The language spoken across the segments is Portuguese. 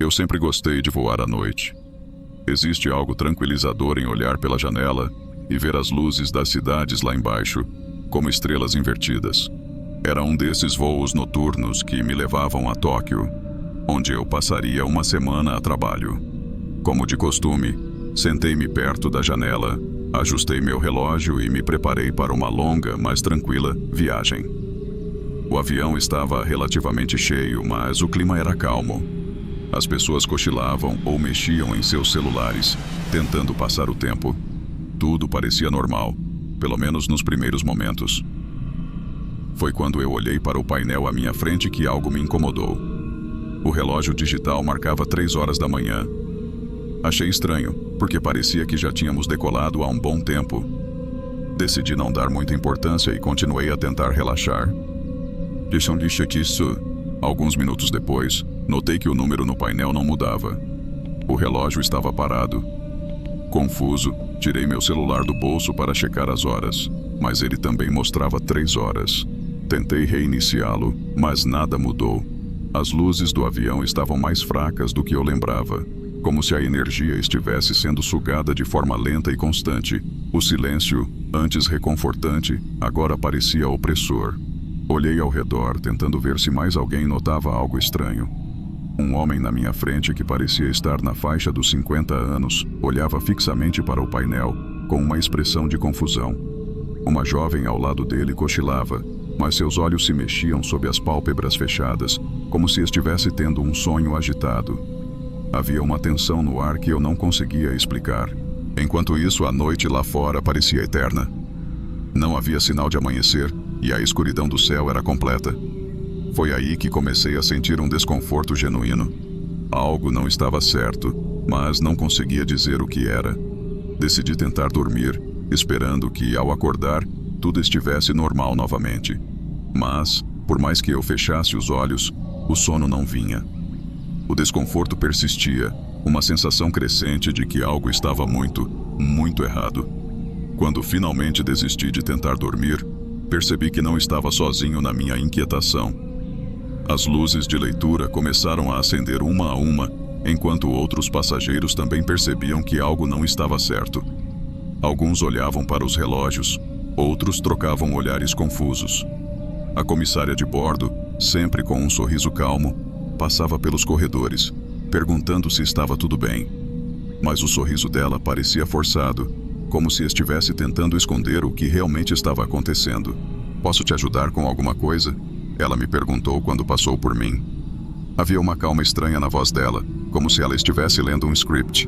Eu sempre gostei de voar à noite. Existe algo tranquilizador em olhar pela janela e ver as luzes das cidades lá embaixo, como estrelas invertidas. Era um desses voos noturnos que me levavam a Tóquio, onde eu passaria uma semana a trabalho. Como de costume, sentei-me perto da janela, ajustei meu relógio e me preparei para uma longa, mas tranquila viagem. O avião estava relativamente cheio, mas o clima era calmo. As pessoas cochilavam ou mexiam em seus celulares, tentando passar o tempo. Tudo parecia normal, pelo menos nos primeiros momentos. Foi quando eu olhei para o painel à minha frente que algo me incomodou. O relógio digital marcava 3 horas da manhã. Achei estranho, porque parecia que já tínhamos decolado há um bom tempo. Decidi não dar muita importância e continuei a tentar relaxar. Deixa disso. Alguns minutos depois, notei que o número no painel não mudava. O relógio estava parado. Confuso, tirei meu celular do bolso para checar as horas, mas ele também mostrava 3 horas. Tentei reiniciá-lo, mas nada mudou. As luzes do avião estavam mais fracas do que eu lembrava, como se a energia estivesse sendo sugada de forma lenta e constante. O silêncio, antes reconfortante, agora parecia opressor. Olhei ao redor, tentando ver se mais alguém notava algo estranho. Um homem na minha frente, que parecia estar na faixa dos 50 anos, olhava fixamente para o painel, com uma expressão de confusão. Uma jovem ao lado dele cochilava, mas seus olhos se mexiam sob as pálpebras fechadas, como se estivesse tendo um sonho agitado. Havia uma tensão no ar que eu não conseguia explicar. Enquanto isso, a noite lá fora parecia eterna. Não havia sinal de amanhecer, e a escuridão do céu era completa. Foi aí que comecei a sentir um desconforto genuíno. Algo não estava certo, mas não conseguia dizer o que era. Decidi tentar dormir, esperando que, ao acordar, tudo estivesse normal novamente. Mas, por mais que eu fechasse os olhos, o sono não vinha. O desconforto persistia, uma sensação crescente de que algo estava muito, muito errado. Quando finalmente desisti de tentar dormir, percebi que não estava sozinho na minha inquietação. As luzes de leitura começaram a acender uma a uma, enquanto outros passageiros também percebiam que algo não estava certo. Alguns olhavam para os relógios, outros trocavam olhares confusos. A comissária de bordo, sempre com um sorriso calmo, passava pelos corredores, perguntando se estava tudo bem. Mas o sorriso dela parecia forçado, como se estivesse tentando esconder o que realmente estava acontecendo. "Posso te ajudar com alguma coisa?" Ela me perguntou quando passou por mim. Havia uma calma estranha na voz dela, como se ela estivesse lendo um script.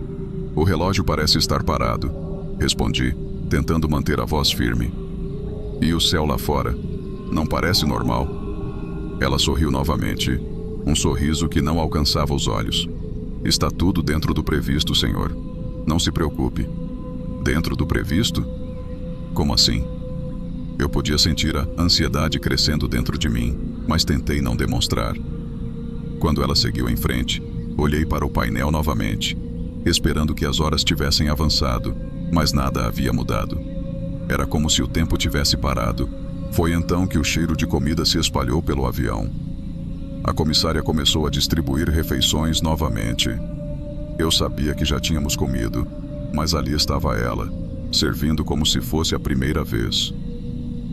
"O relógio parece estar parado", respondi, tentando manter a voz firme. "E o céu lá fora? Não parece normal?" Ela sorriu novamente, um sorriso que não alcançava os olhos. "Está tudo dentro do previsto, senhor. Não se preocupe." "Dentro do previsto? Como assim?" Eu podia sentir a ansiedade crescendo dentro de mim, mas tentei não demonstrar. Quando ela seguiu em frente, olhei para o painel novamente, esperando que as horas tivessem avançado, mas nada havia mudado. Era como se o tempo tivesse parado. Foi então que o cheiro de comida se espalhou pelo avião. A comissária começou a distribuir refeições novamente. Eu sabia que já tínhamos comido, mas ali estava ela, servindo como se fosse a primeira vez.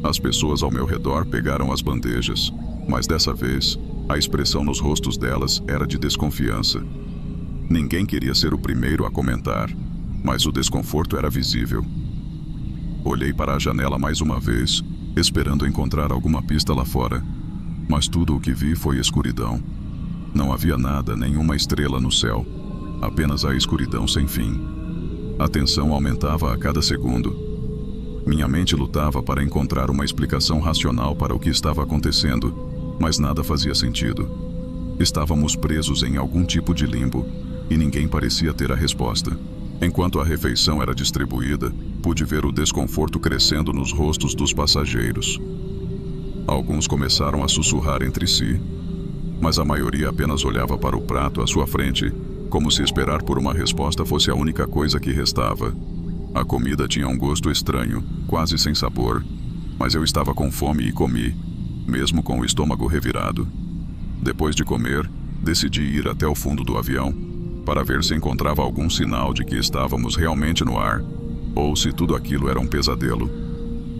As pessoas ao meu redor pegaram as bandejas, mas dessa vez, a expressão nos rostos delas era de desconfiança. Ninguém queria ser o primeiro a comentar, mas o desconforto era visível. Olhei para a janela mais uma vez, esperando encontrar alguma pista lá fora, mas tudo o que vi foi escuridão. Não havia nada, nenhuma estrela no céu, apenas a escuridão sem fim. A tensão aumentava a cada segundo. Minha mente lutava para encontrar uma explicação racional para o que estava acontecendo, mas nada fazia sentido. Estávamos presos em algum tipo de limbo, e ninguém parecia ter a resposta. Enquanto a refeição era distribuída, pude ver o desconforto crescendo nos rostos dos passageiros. Alguns começaram a sussurrar entre si, mas a maioria apenas olhava para o prato à sua frente, como se esperar por uma resposta fosse a única coisa que restava. A comida tinha um gosto estranho, quase sem sabor, mas eu estava com fome e comi, mesmo com o estômago revirado. Depois de comer, Decidi ir até o fundo do avião para ver se encontrava algum sinal de que estávamos realmente no ar, ou se tudo aquilo era um pesadelo.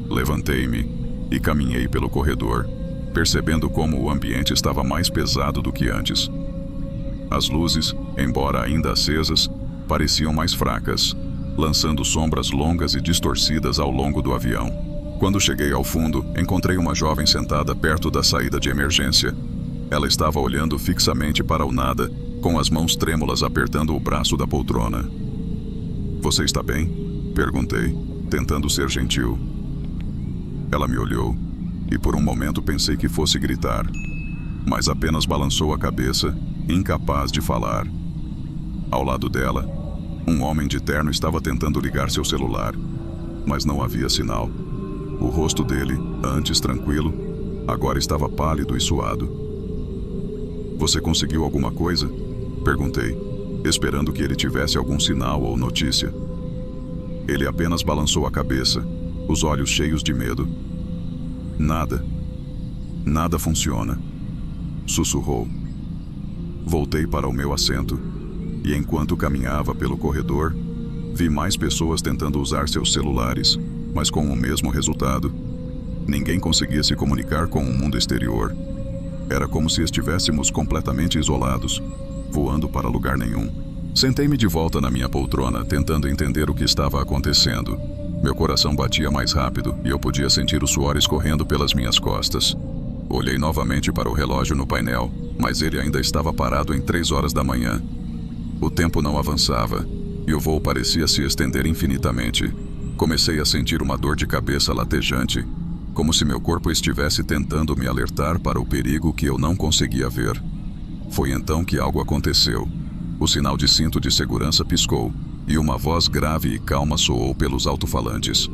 Levantei-me e caminhei pelo corredor, percebendo como o ambiente estava mais pesado do que antes. As luzes, embora ainda acesas, pareciam mais fracas, lançando sombras longas e distorcidas ao longo do avião. Quando cheguei ao fundo, encontrei uma jovem sentada perto da saída de emergência. Ela estava olhando fixamente para o nada, com as mãos trêmulas apertando o braço da poltrona. "Você está bem?" perguntei, tentando ser gentil. Ela me olhou, e por um momento pensei que fosse gritar, mas apenas balançou a cabeça, incapaz de falar. Ao lado dela, um homem de terno estava tentando ligar seu celular, mas não havia sinal. O rosto dele, antes tranquilo, agora estava pálido e suado. "Você conseguiu alguma coisa?" perguntei, esperando que ele tivesse algum sinal ou notícia. Ele apenas balançou a cabeça, os olhos cheios de medo. "Nada. Nada funciona", sussurrou. Voltei para o meu assento, e enquanto caminhava pelo corredor, vi mais pessoas tentando usar seus celulares, mas com o mesmo resultado. Ninguém conseguia se comunicar com o mundo exterior. Era como se estivéssemos completamente isolados, voando para lugar nenhum. Sentei-me de volta na minha poltrona, tentando entender o que estava acontecendo. Meu coração batia mais rápido e eu podia sentir o suor escorrendo pelas minhas costas. Olhei novamente para o relógio no painel, mas ele ainda estava parado em 3 horas da manhã. O tempo não avançava, e o voo parecia se estender infinitamente. Comecei a sentir uma dor de cabeça latejante, como se meu corpo estivesse tentando me alertar para o perigo que eu não conseguia ver. Foi então que algo aconteceu. O sinal de cinto de segurança piscou, e uma voz grave e calma soou pelos alto-falantes.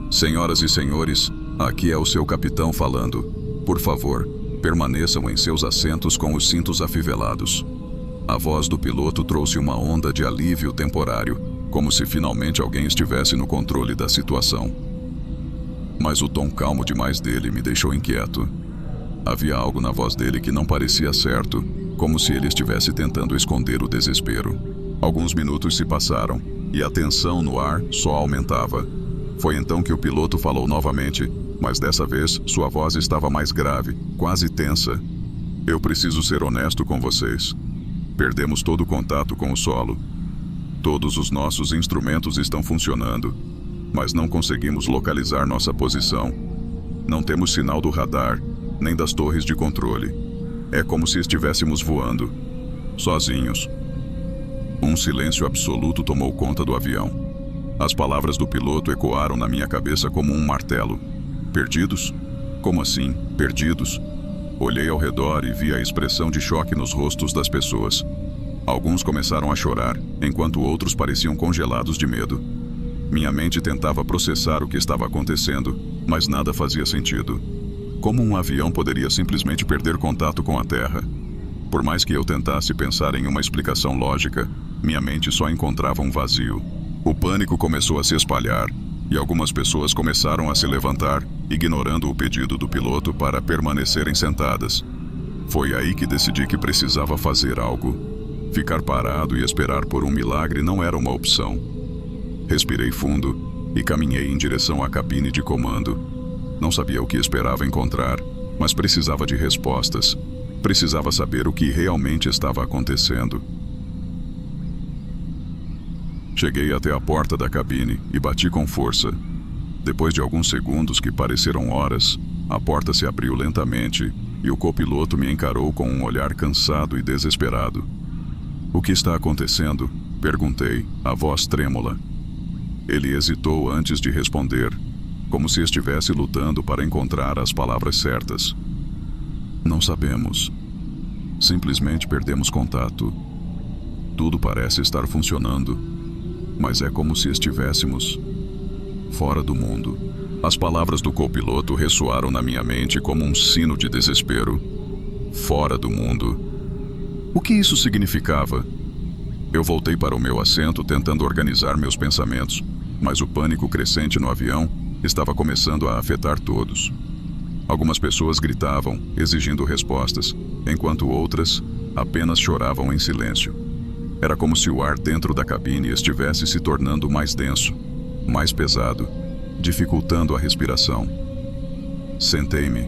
"Senhoras e senhores, aqui é o seu capitão falando. Por favor, permaneçam em seus assentos com os cintos afivelados." A voz do piloto trouxe uma onda de alívio temporário, como se finalmente alguém estivesse no controle da situação. Mas o tom calmo demais dele me deixou inquieto. Havia algo na voz dele que não parecia certo, como se ele estivesse tentando esconder o desespero. Alguns minutos se passaram, e a tensão no ar só aumentava. Foi então que o piloto falou novamente, mas dessa vez sua voz estava mais grave, quase tensa. "Eu preciso ser honesto com vocês. Perdemos todo o contato com o solo. Todos os nossos instrumentos estão funcionando, mas não conseguimos localizar nossa posição. Não temos sinal do radar, nem das torres de controle. É como se estivéssemos voando, sozinhos." Um silêncio absoluto tomou conta do avião. As palavras do piloto ecoaram na minha cabeça como um martelo. "Perdidos? Como assim, perdidos?" Olhei ao redor e vi a expressão de choque nos rostos das pessoas. Alguns começaram a chorar, enquanto outros pareciam congelados de medo. Minha mente tentava processar o que estava acontecendo, mas nada fazia sentido. Como um avião poderia simplesmente perder contato com a Terra? Por mais que eu tentasse pensar em uma explicação lógica, minha mente só encontrava um vazio. O pânico começou a se espalhar, e algumas pessoas começaram a se levantar, ignorando o pedido do piloto para permanecerem sentadas. Foi aí que decidi que precisava fazer algo. Ficar parado e esperar por um milagre não era uma opção. Respirei fundo e caminhei em direção à cabine de comando. Não sabia o que esperava encontrar, mas precisava de respostas. Precisava saber o que realmente estava acontecendo. Cheguei até a porta da cabine e bati com força. Depois de alguns segundos que pareceram horas, a porta se abriu lentamente e o copiloto me encarou com um olhar cansado e desesperado. "O que está acontecendo?" perguntei, a voz trêmula. Ele hesitou antes de responder, como se estivesse lutando para encontrar as palavras certas. "Não sabemos. Simplesmente perdemos contato. Tudo parece estar funcionando, mas é como se estivéssemos fora do mundo." As palavras do copiloto ressoaram na minha mente como um sino de desespero. Fora do mundo. O que isso significava? Eu voltei para o meu assento tentando organizar meus pensamentos, mas o pânico crescente no avião estava começando a afetar todos. Algumas pessoas gritavam, exigindo respostas, enquanto outras apenas choravam em silêncio. Era como se o ar dentro da cabine estivesse se tornando mais denso, mais pesado, dificultando a respiração. Sentei-me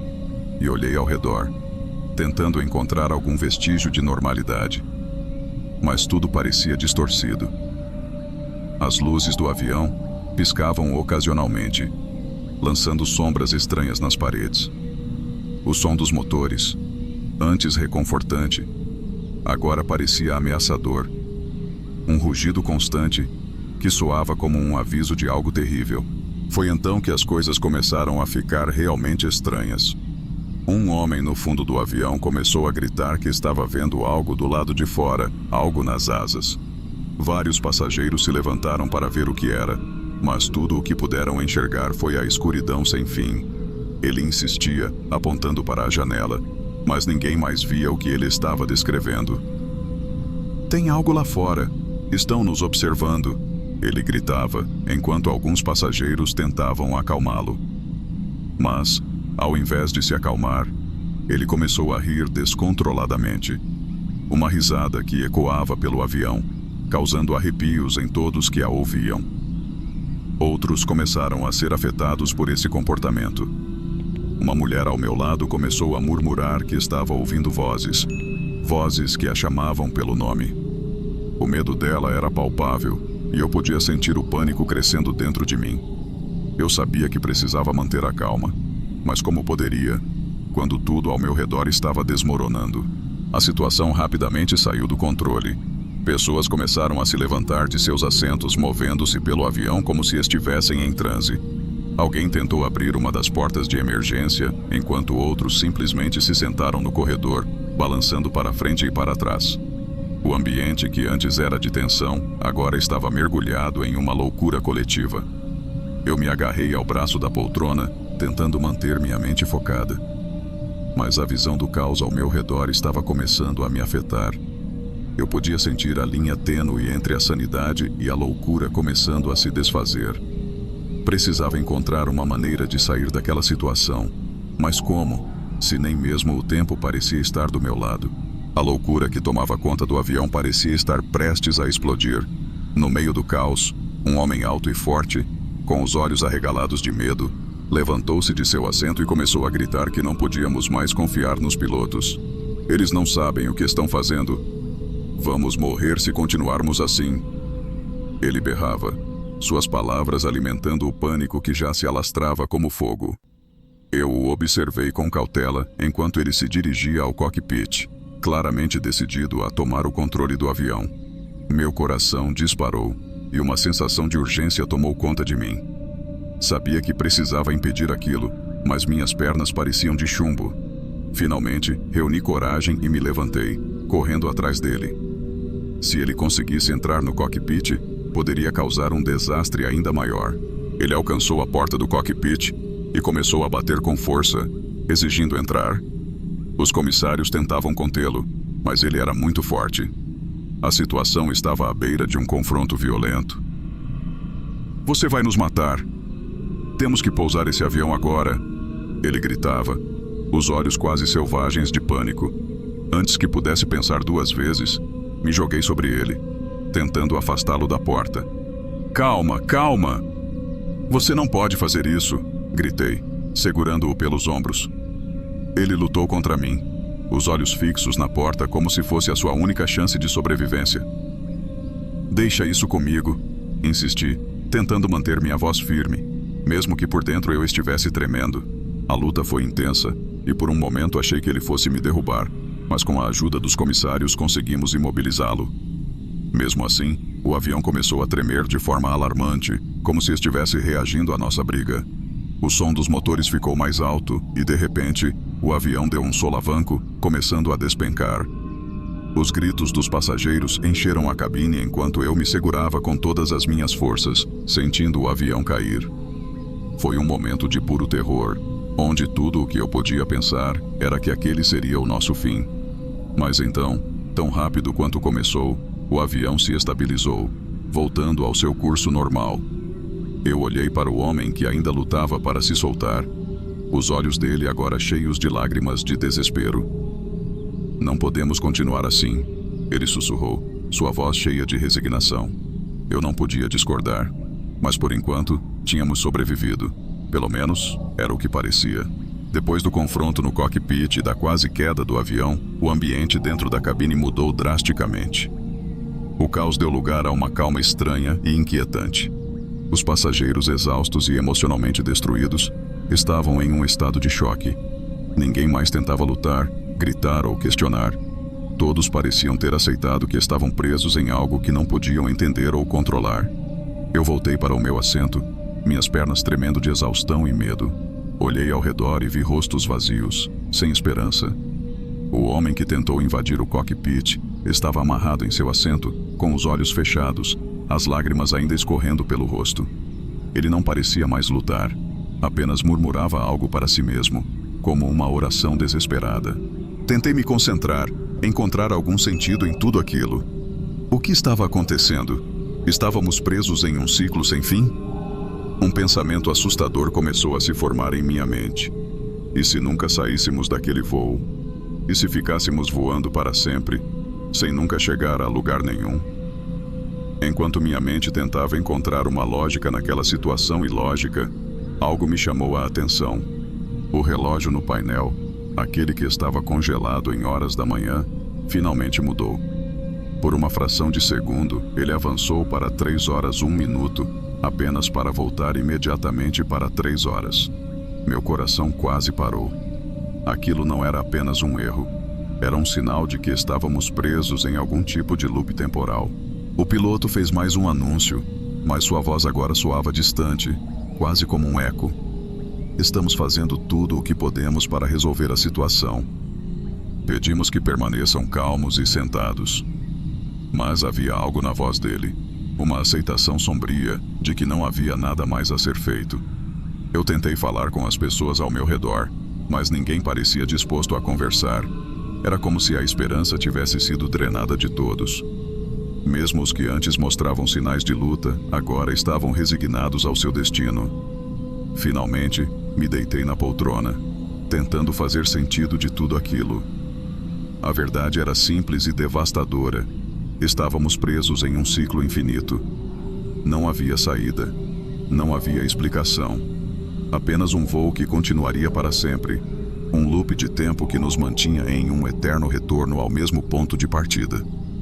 e olhei ao redor, tentando encontrar algum vestígio de normalidade. Mas tudo parecia distorcido. As luzes do avião piscavam ocasionalmente, lançando sombras estranhas nas paredes. O som dos motores, antes reconfortante, agora parecia ameaçador. Um rugido constante que soava como um aviso de algo terrível. Foi então que as coisas começaram a ficar realmente estranhas. Um homem no fundo do avião começou a gritar que estava vendo algo do lado de fora, algo nas asas. Vários passageiros se levantaram para ver o que era, mas tudo o que puderam enxergar foi a escuridão sem fim. Ele insistia, apontando para a janela, mas ninguém mais via o que ele estava descrevendo. "Tem algo lá fora. Estão nos observando", ele gritava, enquanto alguns passageiros tentavam acalmá-lo. Mas, ao invés de se acalmar, ele começou a rir descontroladamente. Uma risada que ecoava pelo avião, causando arrepios em todos que a ouviam. Outros começaram a ser afetados por esse comportamento. Uma mulher ao meu lado começou a murmurar que estava ouvindo vozes, vozes que a chamavam pelo nome. O medo dela era palpável, e eu podia sentir o pânico crescendo dentro de mim. Eu sabia que precisava manter a calma, mas como poderia, quando tudo ao meu redor estava desmoronando? A situação rapidamente saiu do controle. Pessoas começaram a se levantar de seus assentos, movendo-se pelo avião como se estivessem em transe. Alguém tentou abrir uma das portas de emergência, enquanto outros simplesmente se sentaram no corredor, balançando para frente e para trás. O ambiente, que antes era de tensão, agora estava mergulhado em uma loucura coletiva. Eu me agarrei ao braço da poltrona, tentando manter minha mente focada. Mas a visão do caos ao meu redor estava começando a me afetar. Eu podia sentir a linha tênue entre a sanidade e a loucura começando a se desfazer. Precisava encontrar uma maneira de sair daquela situação. Mas como, se nem mesmo o tempo parecia estar do meu lado? A loucura que tomava conta do avião parecia estar prestes a explodir. No meio do caos, um homem alto e forte, com os olhos arregalados de medo, levantou-se de seu assento e começou a gritar que não podíamos mais confiar nos pilotos. "Eles não sabem o que estão fazendo. Vamos morrer se continuarmos assim", ele berrava, suas palavras alimentando o pânico que já se alastrava como fogo. Eu o observei com cautela enquanto ele se dirigia ao cockpit, claramente decidido a tomar o controle do avião. Meu coração disparou e uma sensação de urgência tomou conta de mim. Sabia que precisava impedir aquilo, mas minhas pernas pareciam de chumbo. Finalmente, reuni coragem e me levantei, correndo atrás dele. Se ele conseguisse entrar no cockpit, poderia causar um desastre ainda maior. Ele alcançou a porta do cockpit e começou a bater com força, exigindo entrar. Os comissários tentavam contê-lo, mas ele era muito forte. A situação estava à beira de um confronto violento. "Você vai nos matar. Temos que pousar esse avião agora", ele gritava, os olhos quase selvagens de pânico. Antes que pudesse pensar duas vezes, me joguei sobre ele, tentando afastá-lo da porta. "Calma, calma! Você não pode fazer isso", gritei, segurando-o pelos ombros. Ele lutou contra mim, os olhos fixos na porta como se fosse a sua única chance de sobrevivência. "Deixa isso comigo", insisti, tentando manter minha voz firme, mesmo que por dentro eu estivesse tremendo. A luta foi intensa, e por um momento achei que ele fosse me derrubar, mas com a ajuda dos comissários conseguimos imobilizá-lo. Mesmo assim, o avião começou a tremer de forma alarmante, como se estivesse reagindo à nossa briga. O som dos motores ficou mais alto e, de repente, o avião deu um solavanco, começando a despencar. Os gritos dos passageiros encheram a cabine enquanto eu me segurava com todas as minhas forças, sentindo o avião cair. Foi um momento de puro terror, onde tudo o que eu podia pensar era que aquele seria o nosso fim. Mas então, tão rápido quanto começou, o avião se estabilizou, voltando ao seu curso normal. Eu olhei para o homem que ainda lutava para se soltar, os olhos dele agora cheios de lágrimas de desespero. Não podemos continuar assim, ele sussurrou, sua voz cheia de resignação. Eu não podia discordar, mas por enquanto, tínhamos sobrevivido. Pelo menos, era o que parecia. Depois do confronto no cockpit e da quase queda do avião, o ambiente dentro da cabine mudou drasticamente. O caos deu lugar a uma calma estranha e inquietante. Os passageiros, exaustos e emocionalmente destruídos, estavam em um estado de choque. Ninguém mais tentava lutar, gritar ou questionar. Todos pareciam ter aceitado que estavam presos em algo que não podiam entender ou controlar. Eu voltei para o meu assento, minhas pernas tremendo de exaustão e medo. Olhei ao redor e vi rostos vazios, sem esperança. O homem que tentou invadir o cockpit estava amarrado em seu assento, com os olhos fechados, as lágrimas ainda escorrendo pelo rosto. Ele não parecia mais lutar, apenas murmurava algo para si mesmo, como uma oração desesperada. Tentei me concentrar, encontrar algum sentido em tudo aquilo. O que estava acontecendo? Estávamos presos em um ciclo sem fim? Um pensamento assustador começou a se formar em minha mente. E se nunca saíssemos daquele voo? E se ficássemos voando para sempre, sem nunca chegar a lugar nenhum? Enquanto minha mente tentava encontrar uma lógica naquela situação ilógica, algo me chamou a atenção. O relógio no painel, aquele que estava congelado em horas da manhã, finalmente mudou. Por uma fração de segundo, ele avançou para 3 horas 1 minuto, apenas para voltar imediatamente para 3 horas. Meu coração quase parou. Aquilo não era apenas um erro. Era um sinal de que estávamos presos em algum tipo de loop temporal. O piloto fez mais um anúncio, mas sua voz agora soava distante, quase como um eco. Estamos fazendo tudo o que podemos para resolver a situação. Pedimos que permaneçam calmos e sentados. Mas havia algo na voz dele, uma aceitação sombria de que não havia nada mais a ser feito. Eu tentei falar com as pessoas ao meu redor, mas ninguém parecia disposto a conversar. Era como se a esperança tivesse sido drenada de todos. Mesmo os que antes mostravam sinais de luta, agora estavam resignados ao seu destino. Finalmente, me deitei na poltrona, tentando fazer sentido de tudo aquilo. A verdade era simples e devastadora. Estávamos presos em um ciclo infinito. Não havia saída. Não havia explicação. Apenas um voo que continuaria para sempre. Um loop de tempo que nos mantinha em um eterno retorno ao mesmo ponto de partida.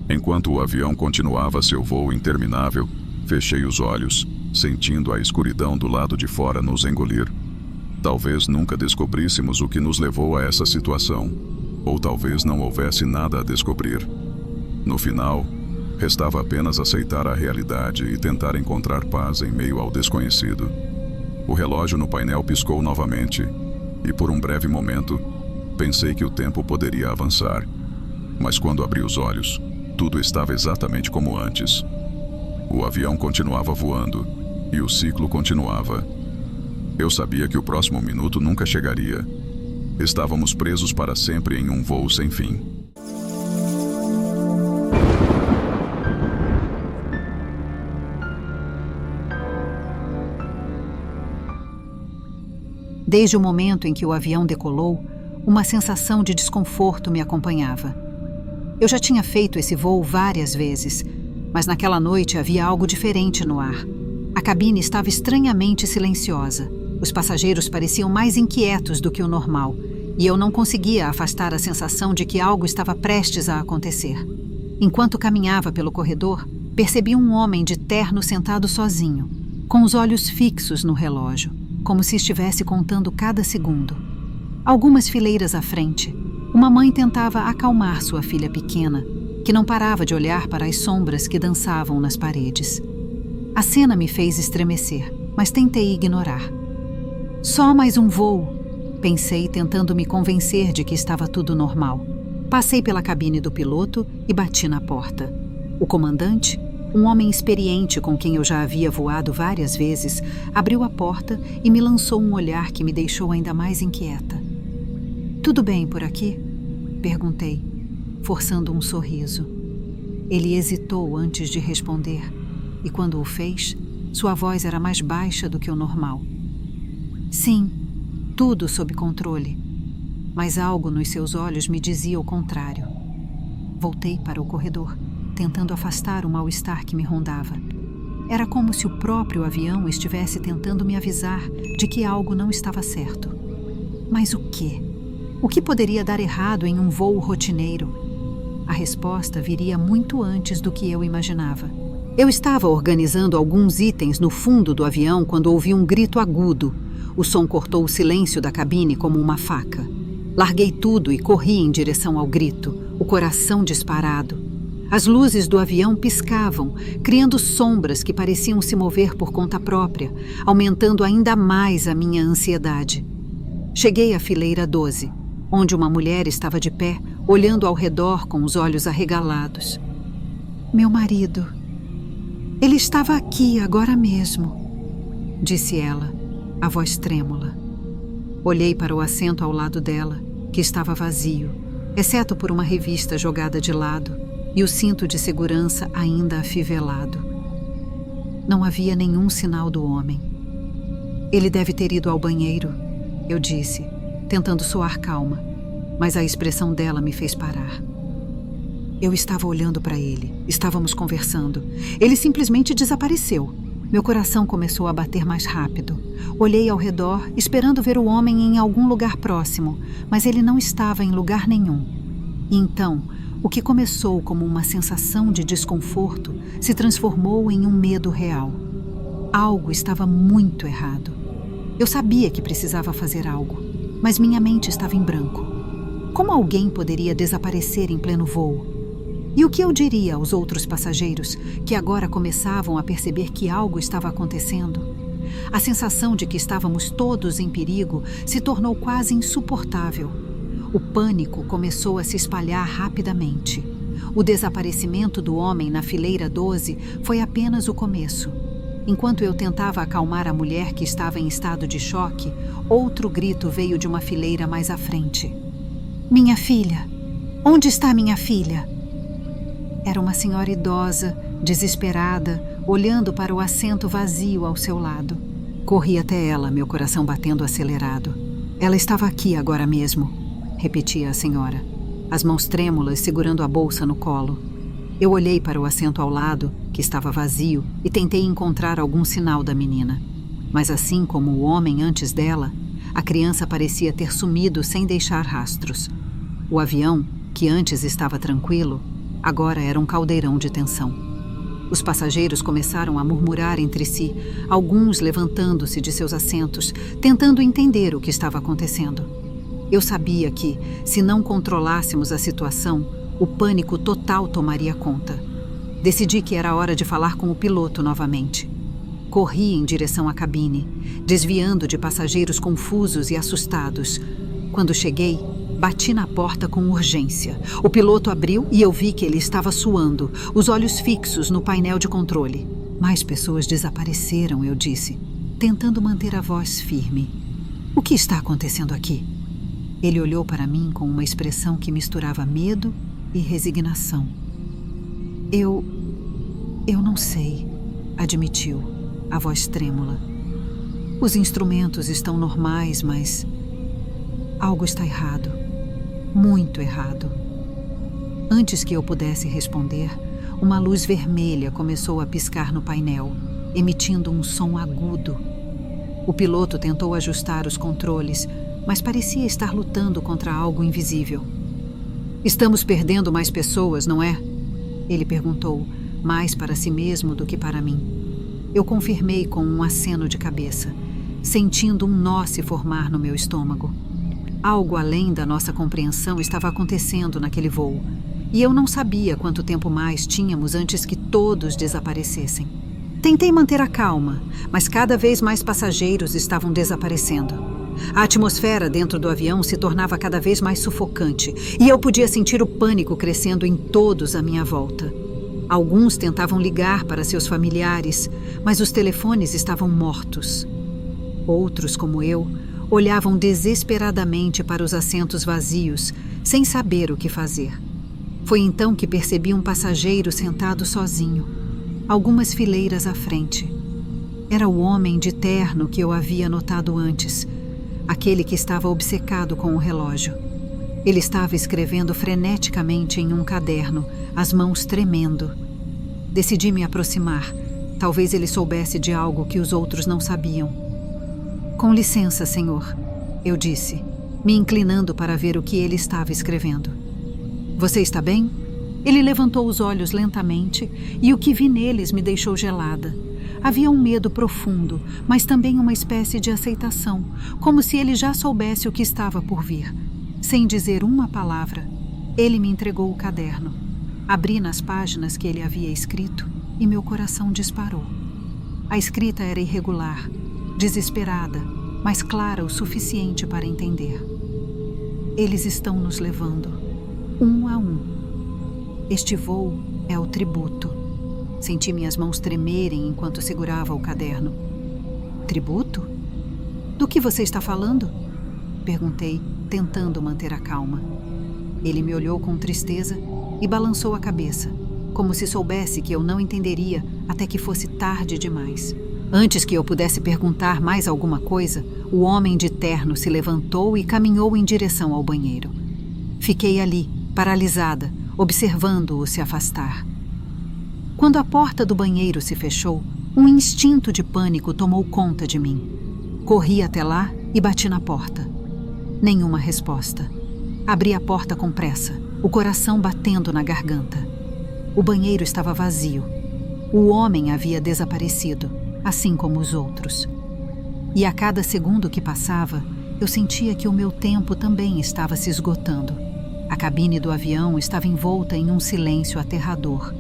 Enquanto o avião continuava seu voo interminável, fechei os olhos, sentindo a escuridão do lado de fora nos engolir. Talvez nunca descobríssemos o que nos levou a essa situação. Ou talvez não houvesse nada a descobrir. No final, restava apenas aceitar a realidade e tentar encontrar paz em meio ao desconhecido. O relógio no painel piscou novamente, e por um breve momento, pensei que o tempo poderia avançar. Mas quando abri os olhos, tudo estava exatamente como antes. O avião continuava voando, e o ciclo continuava. Eu sabia que o próximo minuto nunca chegaria. Estávamos presos para sempre em um voo sem fim. Desde o momento em que o avião decolou, uma sensação de desconforto me acompanhava. Eu já tinha feito esse voo várias vezes, mas naquela noite havia algo diferente no ar. A cabine estava estranhamente silenciosa. Os passageiros pareciam mais inquietos do que o normal, e eu não conseguia afastar a sensação de que algo estava prestes a acontecer. Enquanto caminhava pelo corredor, percebi um homem de terno sentado sozinho, com os olhos fixos no relógio, como se estivesse contando cada segundo. Algumas fileiras à frente, uma mãe tentava acalmar sua filha pequena, que não parava de olhar para as sombras que dançavam nas paredes. A cena me fez estremecer, mas tentei ignorar. Só mais um voo, pensei, tentando me convencer de que estava tudo normal. Passei pela cabine do piloto e bati na porta. O comandante, um homem experiente com quem eu já havia voado várias vezes, abriu a porta e me lançou um olhar que me deixou ainda mais inquieta. "Tudo bem por aqui?" perguntei, forçando um sorriso. Ele hesitou antes de responder, e quando o fez, sua voz era mais baixa do que o normal. "Sim, tudo sob controle." mas algo nos seus olhos me dizia o contrário. Voltei para o corredor, tentando afastar o mal-estar que me rondava. Era como se o próprio avião estivesse tentando me avisar de que algo não estava certo. Mas o quê? O que poderia dar errado em um voo rotineiro? A resposta viria muito antes do que eu imaginava. Eu estava organizando alguns itens no fundo do avião quando ouvi um grito agudo. O som cortou o silêncio da cabine como uma faca. Larguei tudo e corri em direção ao grito, o coração disparado. As luzes do avião piscavam, criando sombras que pareciam se mover por conta própria, aumentando ainda mais a minha ansiedade. Cheguei à fileira 12, onde uma mulher estava de pé, olhando ao redor com os olhos arregalados. Meu marido. Ele estava aqui agora mesmo, disse ela, a voz trêmula. Olhei para o assento ao lado dela, que estava vazio, exceto por uma revista jogada de lado e o cinto de segurança ainda afivelado. Não havia nenhum sinal do homem. Ele deve ter ido ao banheiro, eu disse, tentando soar calma, mas a expressão dela me fez parar. Eu estava olhando para ele, estávamos conversando. Ele simplesmente desapareceu. Meu coração começou a bater mais rápido. Olhei ao redor, esperando ver o homem em algum lugar próximo, mas ele não estava em lugar nenhum. E então, o que começou como uma sensação de desconforto se transformou em um medo real. Algo estava muito errado. Eu sabia que precisava fazer algo, mas minha mente estava em branco. Como alguém poderia desaparecer em pleno voo? E o que eu diria aos outros passageiros que agora começavam a perceber que algo estava acontecendo? A sensação de que estávamos todos em perigo se tornou quase insuportável. O pânico começou a se espalhar rapidamente. O desaparecimento do homem na fileira 12 foi apenas o começo. Enquanto eu tentava acalmar a mulher que estava em estado de choque, outro grito veio de uma fileira mais à frente. Minha filha! Onde está minha filha? Era uma senhora idosa, desesperada, olhando para o assento vazio ao seu lado. Corri até ela, meu coração batendo acelerado. Ela estava aqui agora mesmo, repetia a senhora, as mãos trêmulas segurando a bolsa no colo. Eu olhei para o assento ao lado, que estava vazio, e tentei encontrar algum sinal da menina. Mas assim como o homem antes dela, a criança parecia ter sumido sem deixar rastros. O avião, que antes estava tranquilo, agora era um caldeirão de tensão. Os passageiros começaram a murmurar entre si, alguns levantando-se de seus assentos, tentando entender o que estava acontecendo. Eu sabia que, se não controlássemos a situação, o pânico total tomaria conta. Decidi que era hora de falar com o piloto novamente. Corri em direção à cabine, desviando de passageiros confusos e assustados. Quando cheguei, bati na porta com urgência. O piloto abriu e eu vi que ele estava suando, os olhos fixos no painel de controle. Mais pessoas desapareceram, eu disse, tentando manter a voz firme. O que está acontecendo aqui? Ele olhou para mim com uma expressão que misturava medo e resignação. Eu não sei, admitiu, a voz trêmula. Os instrumentos estão normais, mas algo está errado. Muito errado. Antes que eu pudesse responder, uma luz vermelha começou a piscar no painel, emitindo um som agudo. O piloto tentou ajustar os controles, mas parecia estar lutando contra algo invisível. Estamos perdendo mais pessoas, não é? Ele perguntou, mais para si mesmo do que para mim. Eu confirmei com um aceno de cabeça, sentindo um nó se formar no meu estômago. Algo além da nossa compreensão estava acontecendo naquele voo, e eu não sabia quanto tempo mais tínhamos antes que todos desaparecessem. Tentei manter a calma, mas cada vez mais passageiros estavam desaparecendo. A atmosfera dentro do avião se tornava cada vez mais sufocante, e eu podia sentir o pânico crescendo em todos à minha volta. Alguns tentavam ligar para seus familiares, mas os telefones estavam mortos. Outros, como eu, olhavam desesperadamente para os assentos vazios, sem saber o que fazer. Foi então que percebi um passageiro sentado sozinho, algumas fileiras à frente. Era o homem de terno que eu havia notado antes, aquele que estava obcecado com o relógio. Ele estava escrevendo freneticamente em um caderno, as mãos tremendo. Decidi me aproximar. Talvez ele soubesse de algo que os outros não sabiam. Com licença, senhor, eu disse, me inclinando para ver o que ele estava escrevendo. Você está bem? Ele levantou os olhos lentamente e o que vi neles me deixou gelada. Havia um medo profundo, mas também uma espécie de aceitação, como se ele já soubesse o que estava por vir. Sem dizer uma palavra, ele me entregou o caderno. Abri nas páginas que ele havia escrito e meu coração disparou. A escrita era irregular, desesperada, mas clara o suficiente para entender. Eles estão nos levando, um a um. Este voo é o tributo. Senti minhas mãos tremerem enquanto segurava o caderno. Tributo? Do que você está falando? Perguntei, tentando manter a calma. Ele me olhou com tristeza e balançou a cabeça, como se soubesse que eu não entenderia até que fosse tarde demais. Antes que eu pudesse perguntar mais alguma coisa, o homem de terno se levantou e caminhou em direção ao banheiro. Fiquei ali, paralisada, observando-o se afastar. Quando a porta do banheiro se fechou, um instinto de pânico tomou conta de mim. Corri até lá e bati na porta. Nenhuma resposta. Abri a porta com pressa, o coração batendo na garganta. O banheiro estava vazio. O homem havia desaparecido, assim como os outros. E a cada segundo que passava, eu sentia que o meu tempo também estava se esgotando. A cabine do avião estava envolta em um silêncio aterrador.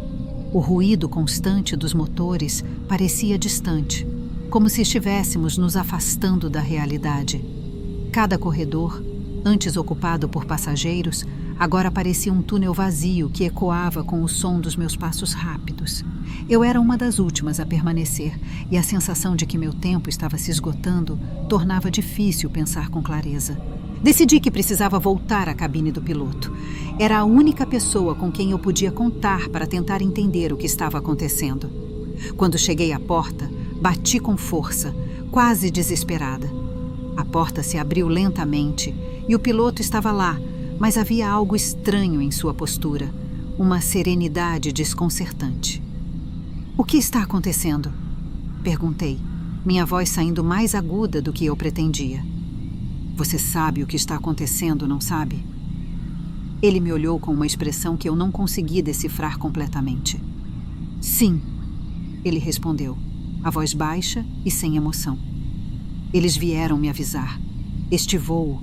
O ruído constante dos motores parecia distante, como se estivéssemos nos afastando da realidade. Cada corredor, antes ocupado por passageiros, agora parecia um túnel vazio que ecoava com o som dos meus passos rápidos. Eu era uma das últimas a permanecer, e a sensação de que meu tempo estava se esgotando tornava difícil pensar com clareza. Decidi que precisava voltar à cabine do piloto. Era a única pessoa com quem eu podia contar para tentar entender o que estava acontecendo. Quando cheguei à porta, bati com força, quase desesperada. A porta se abriu lentamente e o piloto estava lá, mas havia algo estranho em sua postura, uma serenidade desconcertante. O que está acontecendo? Perguntei, minha voz saindo mais aguda do que eu pretendia. Você sabe o que está acontecendo, não sabe? Ele me olhou com uma expressão que eu não consegui decifrar completamente. Sim, ele respondeu, a voz baixa e sem emoção. Eles vieram me avisar. Este voo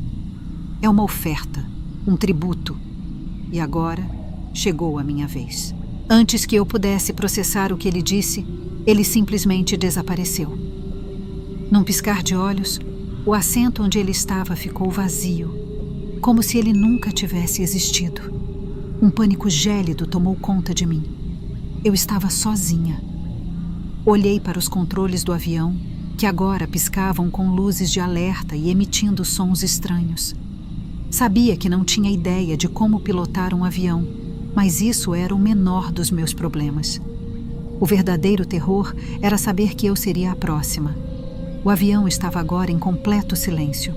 é uma oferta, um tributo. E agora chegou a minha vez. Antes que eu pudesse processar o que ele disse, ele simplesmente desapareceu. Num piscar de olhos, o assento onde ele estava ficou vazio, como se ele nunca tivesse existido. Um pânico gélido tomou conta de mim. Eu estava sozinha. Olhei para os controles do avião, que agora piscavam com luzes de alerta e emitindo sons estranhos. Sabia que não tinha ideia de como pilotar um avião, mas isso era o menor dos meus problemas. O verdadeiro terror era saber que eu seria a próxima. O avião estava agora em completo silêncio,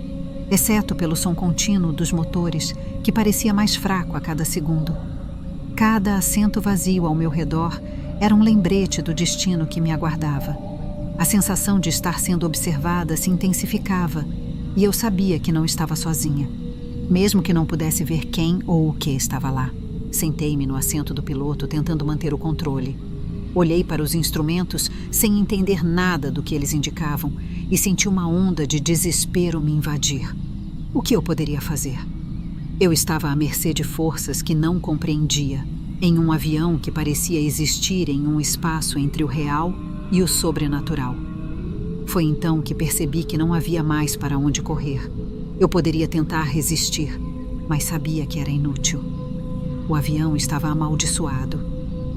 exceto pelo som contínuo dos motores, que parecia mais fraco a cada segundo. Cada assento vazio ao meu redor era um lembrete do destino que me aguardava. A sensação de estar sendo observada se intensificava, e eu sabia que não estava sozinha, mesmo que não pudesse ver quem ou o que estava lá. Sentei-me no assento do piloto, tentando manter o controle. Olhei para os instrumentos sem entender nada do que eles indicavam e senti uma onda de desespero me invadir. O que eu poderia fazer? Eu estava à mercê de forças que não compreendia, em um avião que parecia existir em um espaço entre o real e o sobrenatural. Foi então que percebi que não havia mais para onde correr. Eu poderia tentar resistir, mas sabia que era inútil. O avião estava amaldiçoado,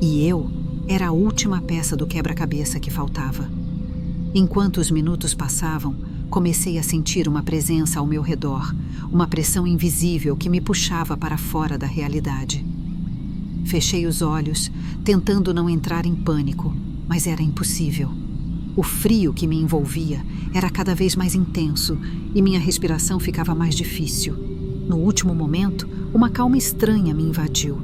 e eu era a última peça do quebra-cabeça que faltava. Enquanto os minutos passavam, comecei a sentir uma presença ao meu redor, uma pressão invisível que me puxava para fora da realidade. Fechei os olhos, tentando não entrar em pânico, mas era impossível. O frio que me envolvia era cada vez mais intenso e minha respiração ficava mais difícil. No último momento, uma calma estranha me invadiu.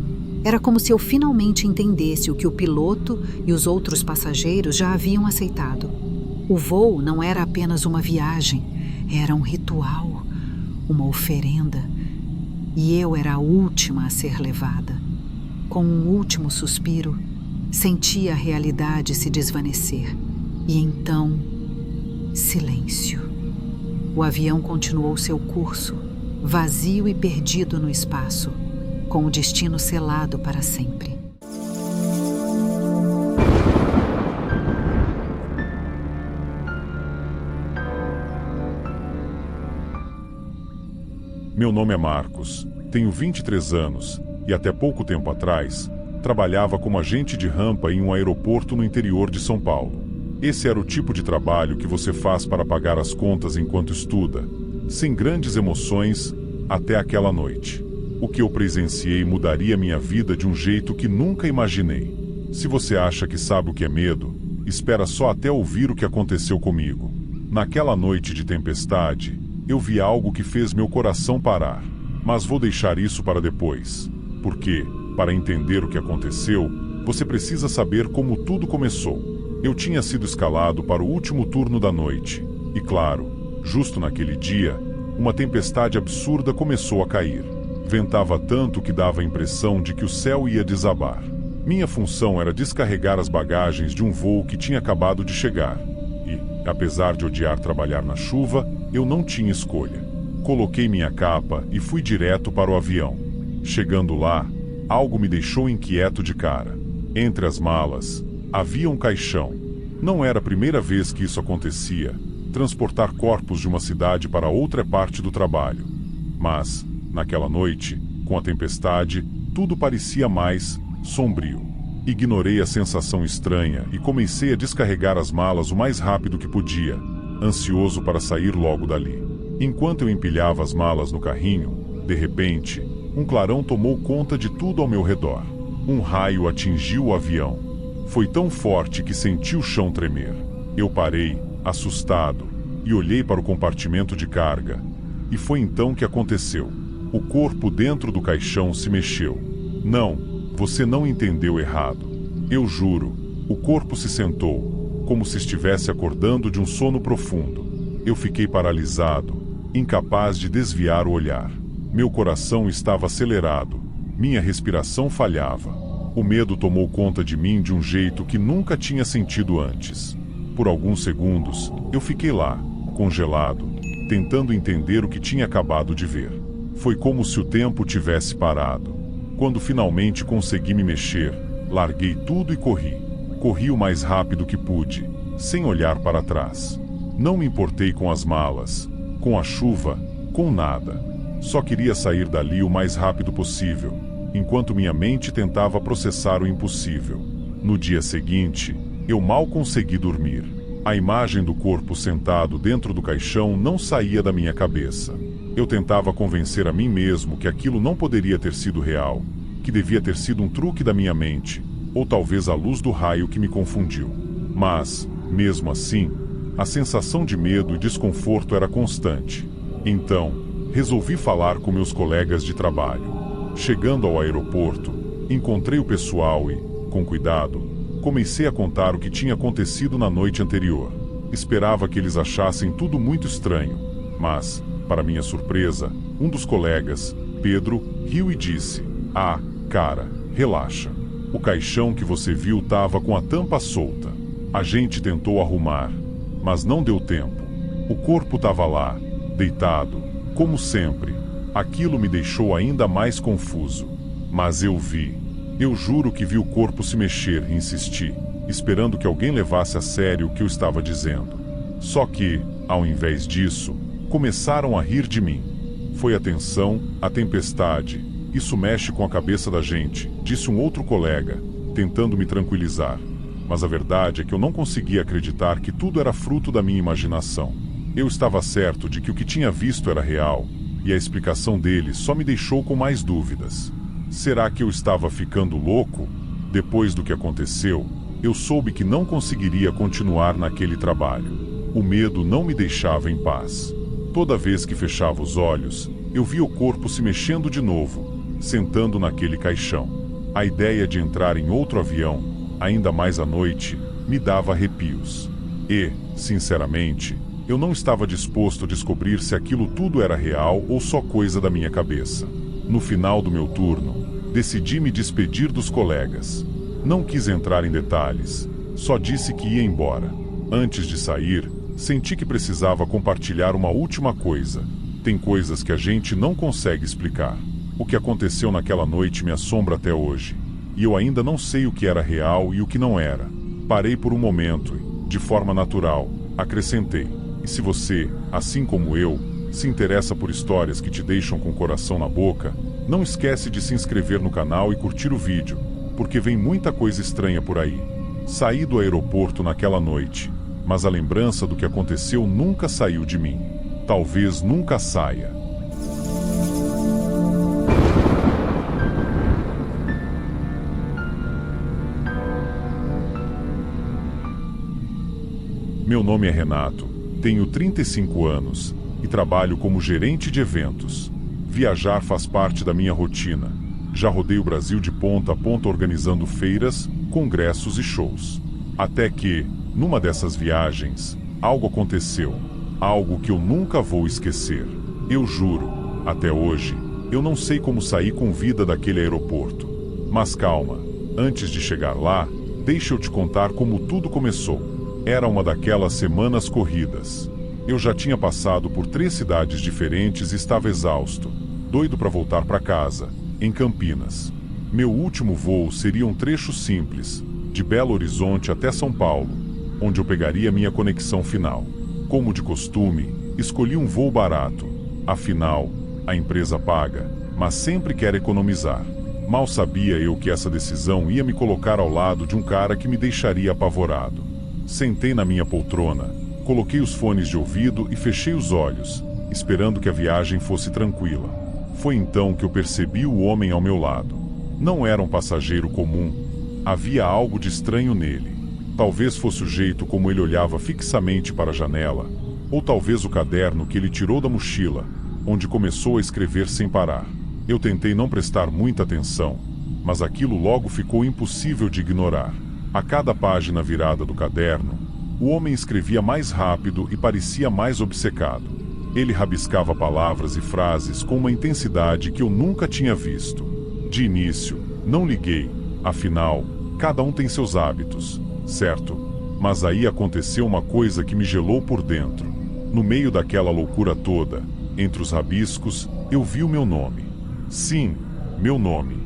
Era como se eu finalmente entendesse o que o piloto e os outros passageiros já haviam aceitado. O voo não era apenas uma viagem, era um ritual, uma oferenda. E eu era a última a ser levada. Com um último suspiro, senti a realidade se desvanecer. E então, silêncio. O avião continuou seu curso, vazio e perdido no espaço, com o destino selado para sempre. Meu nome é Marcos, tenho 23 anos e até pouco tempo atrás trabalhava como agente de rampa em um aeroporto no interior de São Paulo. Esse era o tipo de trabalho que você faz para pagar as contas enquanto estuda, sem grandes emoções, até aquela noite. O que eu presenciei mudaria minha vida de um jeito que nunca imaginei. Se você acha que sabe o que é medo, espera só até ouvir o que aconteceu comigo. Naquela noite de tempestade, eu vi algo que fez meu coração parar. Mas vou deixar isso para depois. Porque, para entender o que aconteceu, você precisa saber como tudo começou. Eu tinha sido escalado para o último turno da noite. E claro, justo naquele dia, uma tempestade absurda começou a cair. Ventava tanto que dava a impressão de que o céu ia desabar. Minha função era descarregar as bagagens de um voo que tinha acabado de chegar. E, apesar de odiar trabalhar na chuva, eu não tinha escolha. Coloquei minha capa e fui direto para o avião. Chegando lá, algo me deixou inquieto de cara. Entre as malas, havia um caixão. Não era a primeira vez que isso acontecia, transportar corpos de uma cidade para outra parte do trabalho. Mas, naquela noite, com a tempestade, tudo parecia mais sombrio. Ignorei a sensação estranha e comecei a descarregar as malas o mais rápido que podia, ansioso para sair logo dali. Enquanto eu empilhava as malas no carrinho, de repente, um clarão tomou conta de tudo ao meu redor. Um raio atingiu o avião. Foi tão forte que senti o chão tremer. Eu parei, assustado, e olhei para o compartimento de carga. E foi então que aconteceu. O corpo dentro do caixão se mexeu. Não, você não entendeu errado. Eu juro, o corpo se sentou, como se estivesse acordando de um sono profundo. Eu fiquei paralisado, incapaz de desviar o olhar. Meu coração estava acelerado, minha respiração falhava. O medo tomou conta de mim de um jeito que nunca tinha sentido antes. Por alguns segundos, eu fiquei lá, congelado, tentando entender o que tinha acabado de ver. Foi como se o tempo tivesse parado. Quando finalmente consegui me mexer, larguei tudo e corri. Corri o mais rápido que pude, sem olhar para trás. Não me importei com as malas, com a chuva, com nada. Só queria sair dali o mais rápido possível, enquanto minha mente tentava processar o impossível. No dia seguinte, eu mal consegui dormir. A imagem do corpo sentado dentro do caixão não saía da minha cabeça. Eu tentava convencer a mim mesmo que aquilo não poderia ter sido real, que devia ter sido um truque da minha mente, ou talvez a luz do raio que me confundiu. Mas, mesmo assim, a sensação de medo e desconforto era constante. Então, resolvi falar com meus colegas de trabalho. Chegando ao aeroporto, encontrei o pessoal e, com cuidado, comecei a contar o que tinha acontecido na noite anterior. Esperava que eles achassem tudo muito estranho, mas, para minha surpresa, um dos colegas, Pedro, riu e disse: "Ah, cara, relaxa. O caixão que você viu estava com a tampa solta. A gente tentou arrumar, mas não deu tempo. O corpo estava lá, deitado, como sempre. Aquilo me deixou ainda mais confuso. Mas eu vi. Eu juro que vi o corpo se mexer", insisti, esperando que alguém levasse a sério o que eu estava dizendo. Só que, ao invés disso, começaram a rir de mim. "Foi a tensão, a tempestade. Isso mexe com a cabeça da gente", disse um outro colega, tentando me tranquilizar. Mas a verdade é que eu não conseguia acreditar que tudo era fruto da minha imaginação. Eu estava certo de que o que tinha visto era real, e a explicação dele só me deixou com mais dúvidas. Será que eu estava ficando louco? Depois do que aconteceu, Eu soube que não conseguiria continuar naquele trabalho. O medo não me deixava em paz. Toda vez que fechava os olhos, eu via o corpo se mexendo de novo, sentando naquele caixão. A ideia de entrar em outro avião, ainda mais à noite, me dava arrepios. E, sinceramente, eu não estava disposto a descobrir se aquilo tudo era real ou só coisa da minha cabeça. No final do meu turno, decidi me despedir dos colegas. Não quis entrar em detalhes, só disse que ia embora. Antes de sair, senti que precisava compartilhar uma última coisa. Tem coisas que a gente não consegue explicar. O que aconteceu naquela noite me assombra até hoje. E eu ainda não sei o que era real e o que não era. Parei por um momento e, de forma natural, acrescentei. E se você, assim como eu, se interessa por histórias que te deixam com o coração na boca, não esquece de se inscrever no canal e curtir o vídeo, porque vem muita coisa estranha por aí. Saí do aeroporto naquela noite, mas a lembrança do que aconteceu nunca saiu de mim. Talvez nunca saia. Meu nome é Renato, tenho 35 anos e trabalho como gerente de eventos. Viajar faz parte da minha rotina. Já rodei o Brasil de ponta a ponta organizando feiras, congressos e shows. Até que, numa dessas viagens, algo aconteceu. Algo que eu nunca vou esquecer. Eu juro, até hoje, eu não sei como saí com vida daquele aeroporto. Mas calma, antes de chegar lá, deixa eu te contar como tudo começou. Era uma daquelas semanas corridas. Eu já tinha passado por 3 cidades diferentes e estava exausto, doido para voltar para casa, em Campinas. Meu último voo seria um trecho simples, de Belo Horizonte até São Paulo, onde eu pegaria minha conexão final. Como de costume, escolhi um voo barato. Afinal, a empresa paga, mas sempre quer economizar. Mal sabia eu que essa decisão ia me colocar ao lado de um cara que me deixaria apavorado. Sentei na minha poltrona, coloquei os fones de ouvido e fechei os olhos, esperando que a viagem fosse tranquila. Foi então que eu percebi o homem ao meu lado. Não era um passageiro comum. Havia algo de estranho nele. Talvez fosse o jeito como ele olhava fixamente para a janela, ou talvez o caderno que ele tirou da mochila, onde começou a escrever sem parar. Eu tentei não prestar muita atenção, mas aquilo logo ficou impossível de ignorar. A cada página virada do caderno, o homem escrevia mais rápido e parecia mais obcecado. Ele rabiscava palavras e frases com uma intensidade que eu nunca tinha visto. De início, não liguei, afinal, cada um tem seus hábitos, certo? Mas aí aconteceu uma coisa que me gelou por dentro. No meio daquela loucura toda, entre os rabiscos, eu vi o meu nome. Sim, meu nome.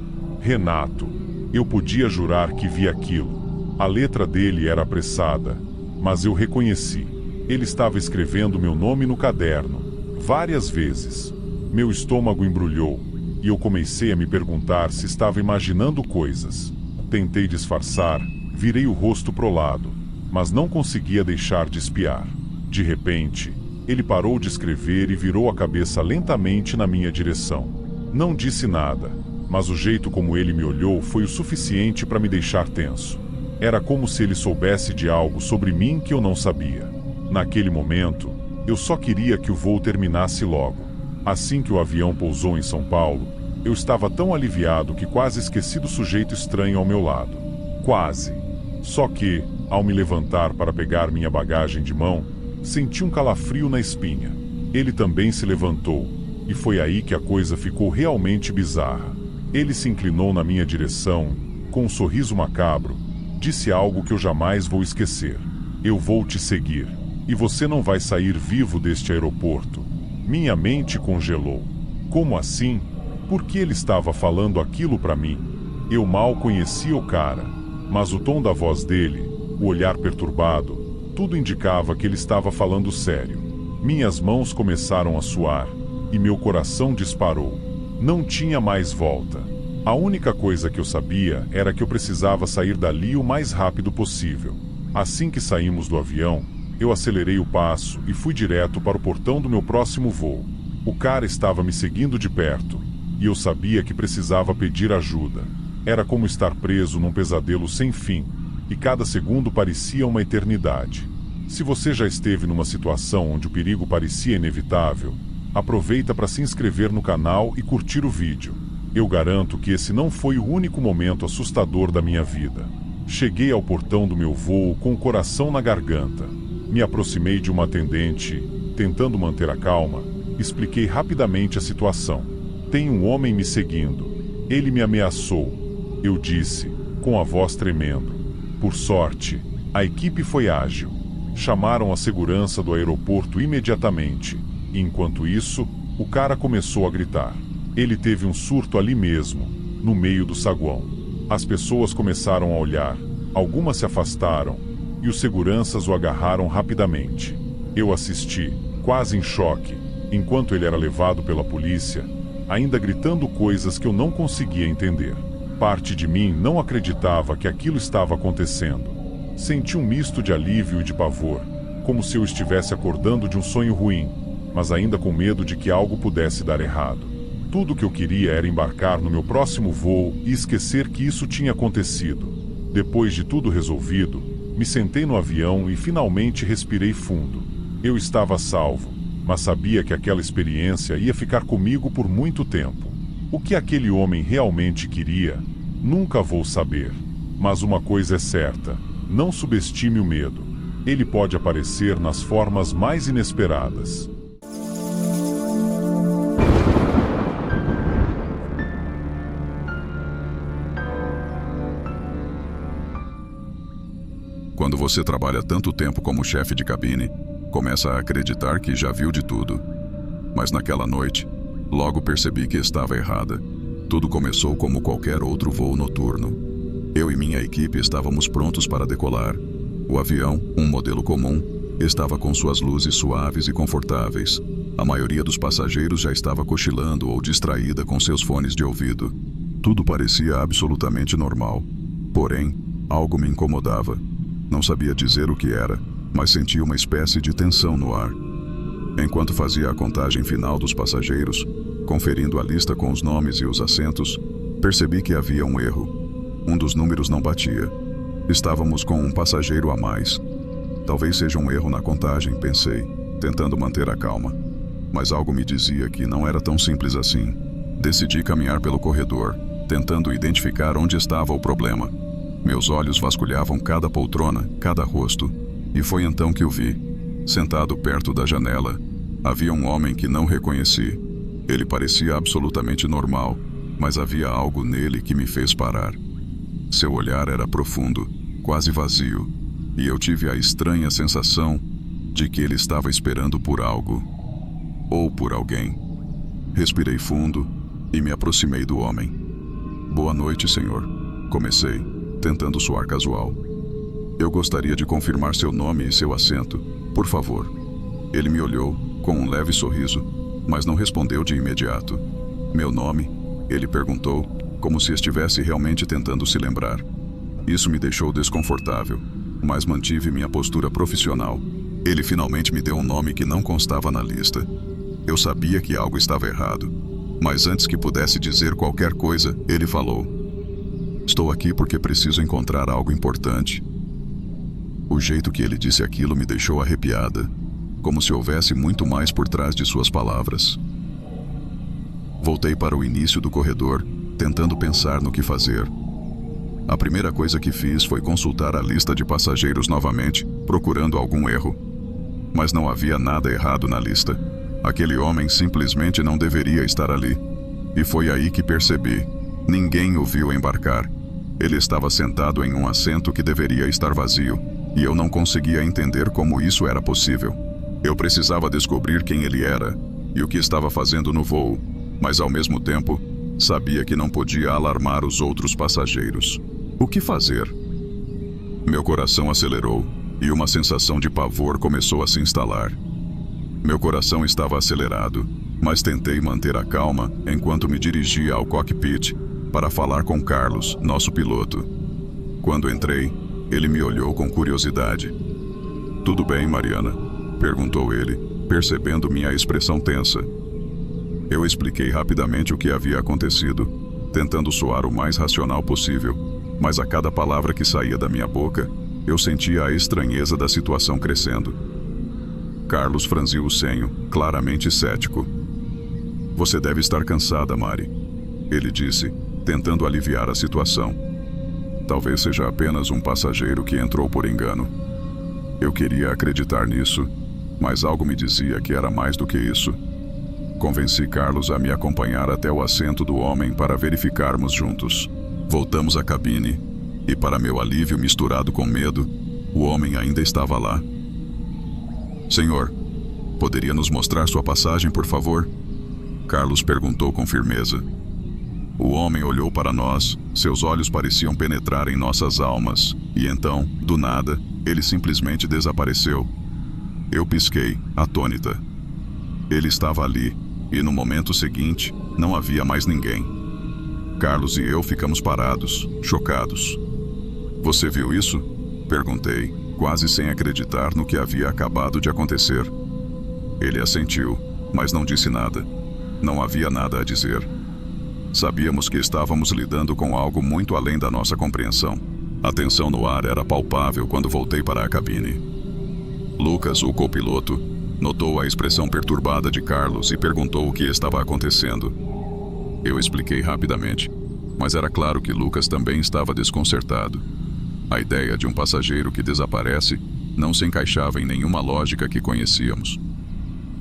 Renato. Eu podia jurar que vi aquilo. A letra dele era apressada, mas eu reconheci. Ele estava escrevendo meu nome no caderno, várias vezes. Meu estômago embrulhou, e eu comecei a me perguntar se estava imaginando coisas. Tentei disfarçar, virei o rosto pro lado, mas não conseguia deixar de espiar. De repente, ele parou de escrever e virou a cabeça lentamente na minha direção. Não disse nada, mas o jeito como ele me olhou foi o suficiente para me deixar tenso. Era como se ele soubesse de algo sobre mim que eu não sabia. Naquele momento, eu só queria que o voo terminasse logo. Assim que o avião pousou em São Paulo, eu estava tão aliviado que quase esqueci do sujeito estranho ao meu lado. Quase. Só que, ao me levantar para pegar minha bagagem de mão, senti um calafrio na espinha. Ele também se levantou, e foi aí que a coisa ficou realmente bizarra. Ele se inclinou na minha direção, com um sorriso macabro, disse algo que eu jamais vou esquecer. Eu vou te seguir, e você não vai sair vivo deste aeroporto. Minha mente congelou. Como assim? Por que ele estava falando aquilo para mim? Eu mal conhecia o cara, mas o tom da voz dele, o olhar perturbado, tudo indicava que ele estava falando sério. Minhas mãos começaram a suar, e meu coração disparou. Não tinha mais volta. A única coisa que eu sabia era que eu precisava sair dali o mais rápido possível. Assim que saímos do avião, eu acelerei o passo e fui direto para o portão do meu próximo voo. O cara estava me seguindo de perto, e eu sabia que precisava pedir ajuda. Era como estar preso num pesadelo sem fim. e cada segundo parecia uma eternidade. Se você já esteve numa situação onde o perigo parecia inevitável, aproveita para se inscrever no canal e curtir o vídeo. Eu garanto que esse não foi o único momento assustador da minha vida. Cheguei ao portão do meu voo com o coração na garganta. Me aproximei de uma atendente, tentando manter a calma, expliquei rapidamente a situação. Tem um homem me seguindo. Ele me ameaçou. Eu disse, com a voz tremendo. Por sorte, a equipe foi ágil. Chamaram a segurança do aeroporto imediatamente. E enquanto isso, o cara começou a gritar. Ele teve um surto ali mesmo, no meio do saguão. As pessoas começaram a olhar, algumas se afastaram, e os seguranças o agarraram rapidamente. Eu assisti, quase em choque, enquanto ele era levado pela polícia, ainda gritando coisas que eu não conseguia entender. Parte de mim não acreditava que aquilo estava acontecendo. Senti um misto de alívio e de pavor, como se eu estivesse acordando de um sonho ruim, mas ainda com medo de que algo pudesse dar errado. Tudo o que eu queria era embarcar no meu próximo voo e esquecer que isso tinha acontecido. Depois de tudo resolvido, me sentei no avião e finalmente respirei fundo. Eu estava salvo, mas sabia que aquela experiência ia ficar comigo por muito tempo. O que aquele homem realmente queria, nunca vou saber. Mas uma coisa é certa, não subestime o medo. Ele pode aparecer nas formas mais inesperadas. Quando você trabalha tanto tempo como chefe de cabine, começa a acreditar que já viu de tudo. Mas naquela noite, logo percebi que estava errada. Tudo começou como qualquer outro voo noturno. Eu e minha equipe estávamos prontos para decolar. O avião, um modelo comum, estava com suas luzes suaves e confortáveis. A maioria dos passageiros já estava cochilando ou distraída com seus fones de ouvido. Tudo parecia absolutamente normal. Porém, algo me incomodava. Não sabia dizer o que era, mas sentia uma espécie de tensão no ar. Enquanto fazia a contagem final dos passageiros, conferindo a lista com os nomes e os assentos, percebi que havia um erro. Um dos números não batia. Estávamos com um passageiro a mais. Talvez seja um erro na contagem, pensei, tentando manter a calma. Mas algo me dizia que não era tão simples assim. Decidi caminhar pelo corredor, tentando identificar onde estava o problema. Meus olhos vasculhavam cada poltrona, cada rosto, e foi então que o vi. Sentado perto da janela, havia um homem que não reconheci. Ele parecia absolutamente normal, mas havia algo nele que me fez parar. Seu olhar era profundo, quase vazio, e eu tive a estranha sensação de que ele estava esperando por algo, ou por alguém. Respirei fundo e me aproximei do homem. "Boa noite, senhor", comecei, tentando soar casual. "Eu gostaria de confirmar seu nome e seu assento, por favor." Ele me olhou com um leve sorriso, mas não respondeu de imediato. "Meu nome?" ele perguntou, como se estivesse realmente tentando se lembrar. Isso me deixou desconfortável, mas mantive minha postura profissional. Ele finalmente me deu um nome que não constava na lista. Eu sabia que algo estava errado, mas antes que pudesse dizer qualquer coisa, ele falou: "Estou aqui porque preciso encontrar algo importante." O jeito que ele disse aquilo me deixou arrepiada, como se houvesse muito mais por trás de suas palavras. Voltei para o início do corredor, tentando pensar no que fazer. A primeira coisa que fiz foi consultar a lista de passageiros novamente, procurando algum erro. Mas não havia nada errado na lista. Aquele homem simplesmente não deveria estar ali. E foi aí que percebi. Ninguém o viu embarcar. Ele estava sentado em um assento que deveria estar vazio, e eu não conseguia entender como isso era possível. Eu precisava descobrir quem ele era e o que estava fazendo no voo, mas ao mesmo tempo, sabia que não podia alarmar os outros passageiros. O que fazer? Meu coração acelerou e uma sensação de pavor começou a se instalar. Meu coração estava acelerado, mas tentei manter a calma enquanto me dirigia ao cockpit para falar com Carlos, nosso piloto. Quando entrei, ele me olhou com curiosidade. "Tudo bem, Mariana?", perguntou ele, percebendo minha expressão tensa. Eu expliquei rapidamente o que havia acontecido, tentando soar o mais racional possível. mas a cada palavra que saía da minha boca, eu sentia a estranheza da situação crescendo. Carlos franziu o senho, claramente cético. Você deve estar cansada, Mari, ele disse, tentando aliviar a situação. Talvez seja apenas um passageiro que entrou por engano. Eu queria acreditar nisso, mas algo me dizia que era mais do que isso. Convenci Carlos a me acompanhar até o assento do homem para verificarmos juntos. Voltamos à cabine, e para meu alívio misturado com medo, o homem ainda estava lá. Senhor, poderia nos mostrar sua passagem, por favor? Carlos perguntou com firmeza. O homem olhou para nós, seus olhos pareciam penetrar em nossas almas, e então, do nada, ele simplesmente desapareceu. Eu pisquei, atônita. Ele estava ali, e no momento seguinte, não havia mais ninguém. Carlos e eu ficamos parados, chocados. Você viu isso? Perguntei, quase sem acreditar no que havia acabado de acontecer. Ele assentiu, mas não disse nada. Não havia nada a dizer. Sabíamos que estávamos lidando com algo muito além da nossa compreensão. A tensão no ar era palpável quando voltei para a cabine. Lucas, o copiloto, notou a expressão perturbada de Carlos e perguntou o que estava acontecendo. Eu expliquei rapidamente, mas era claro que Lucas também estava desconcertado. A ideia de um passageiro que desaparece não se encaixava em nenhuma lógica que conhecíamos.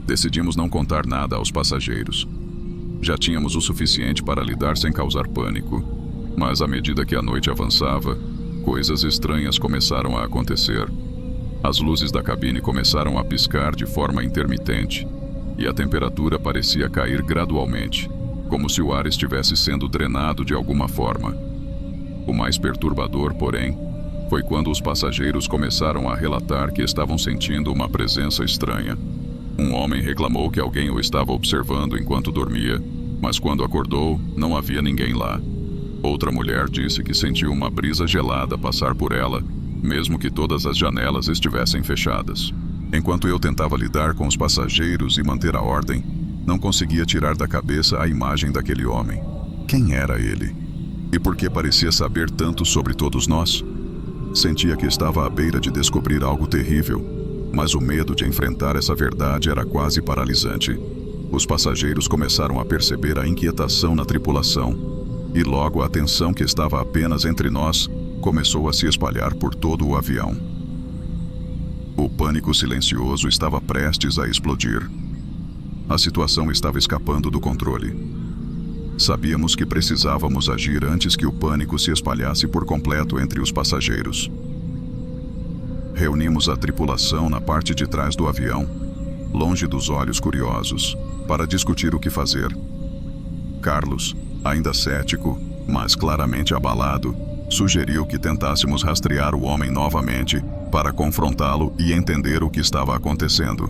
Decidimos não contar nada aos passageiros. Já tínhamos o suficiente para lidar sem causar pânico, mas à medida que a noite avançava, coisas estranhas começaram a acontecer. As luzes da cabine começaram a piscar de forma intermitente, e a temperatura parecia cair gradualmente, como se o ar estivesse sendo drenado de alguma forma. O mais perturbador, porém, foi quando os passageiros começaram a relatar que estavam sentindo uma presença estranha. Um homem reclamou que alguém o estava observando enquanto dormia, mas quando acordou, não havia ninguém lá. Outra mulher disse que sentiu uma brisa gelada passar por ela, mesmo que todas as janelas estivessem fechadas. Enquanto eu tentava lidar com os passageiros e manter a ordem, não conseguia tirar da cabeça a imagem daquele homem. Quem era ele? E por que parecia saber tanto sobre todos nós? Sentia que estava à beira de descobrir algo terrível, mas o medo de enfrentar essa verdade era quase paralisante. Os passageiros começaram a perceber a inquietação na tripulação, e logo a tensão que estava apenas entre nós começou a se espalhar por todo o avião. O pânico silencioso estava prestes a explodir. A situação estava escapando do controle. Sabíamos que precisávamos agir antes que o pânico se espalhasse por completo entre os passageiros. Reunimos a tripulação na parte de trás do avião, longe dos olhos curiosos, para discutir o que fazer. Carlos, ainda cético, mas claramente abalado, sugeriu que tentássemos rastrear o homem novamente para confrontá-lo e entender o que estava acontecendo.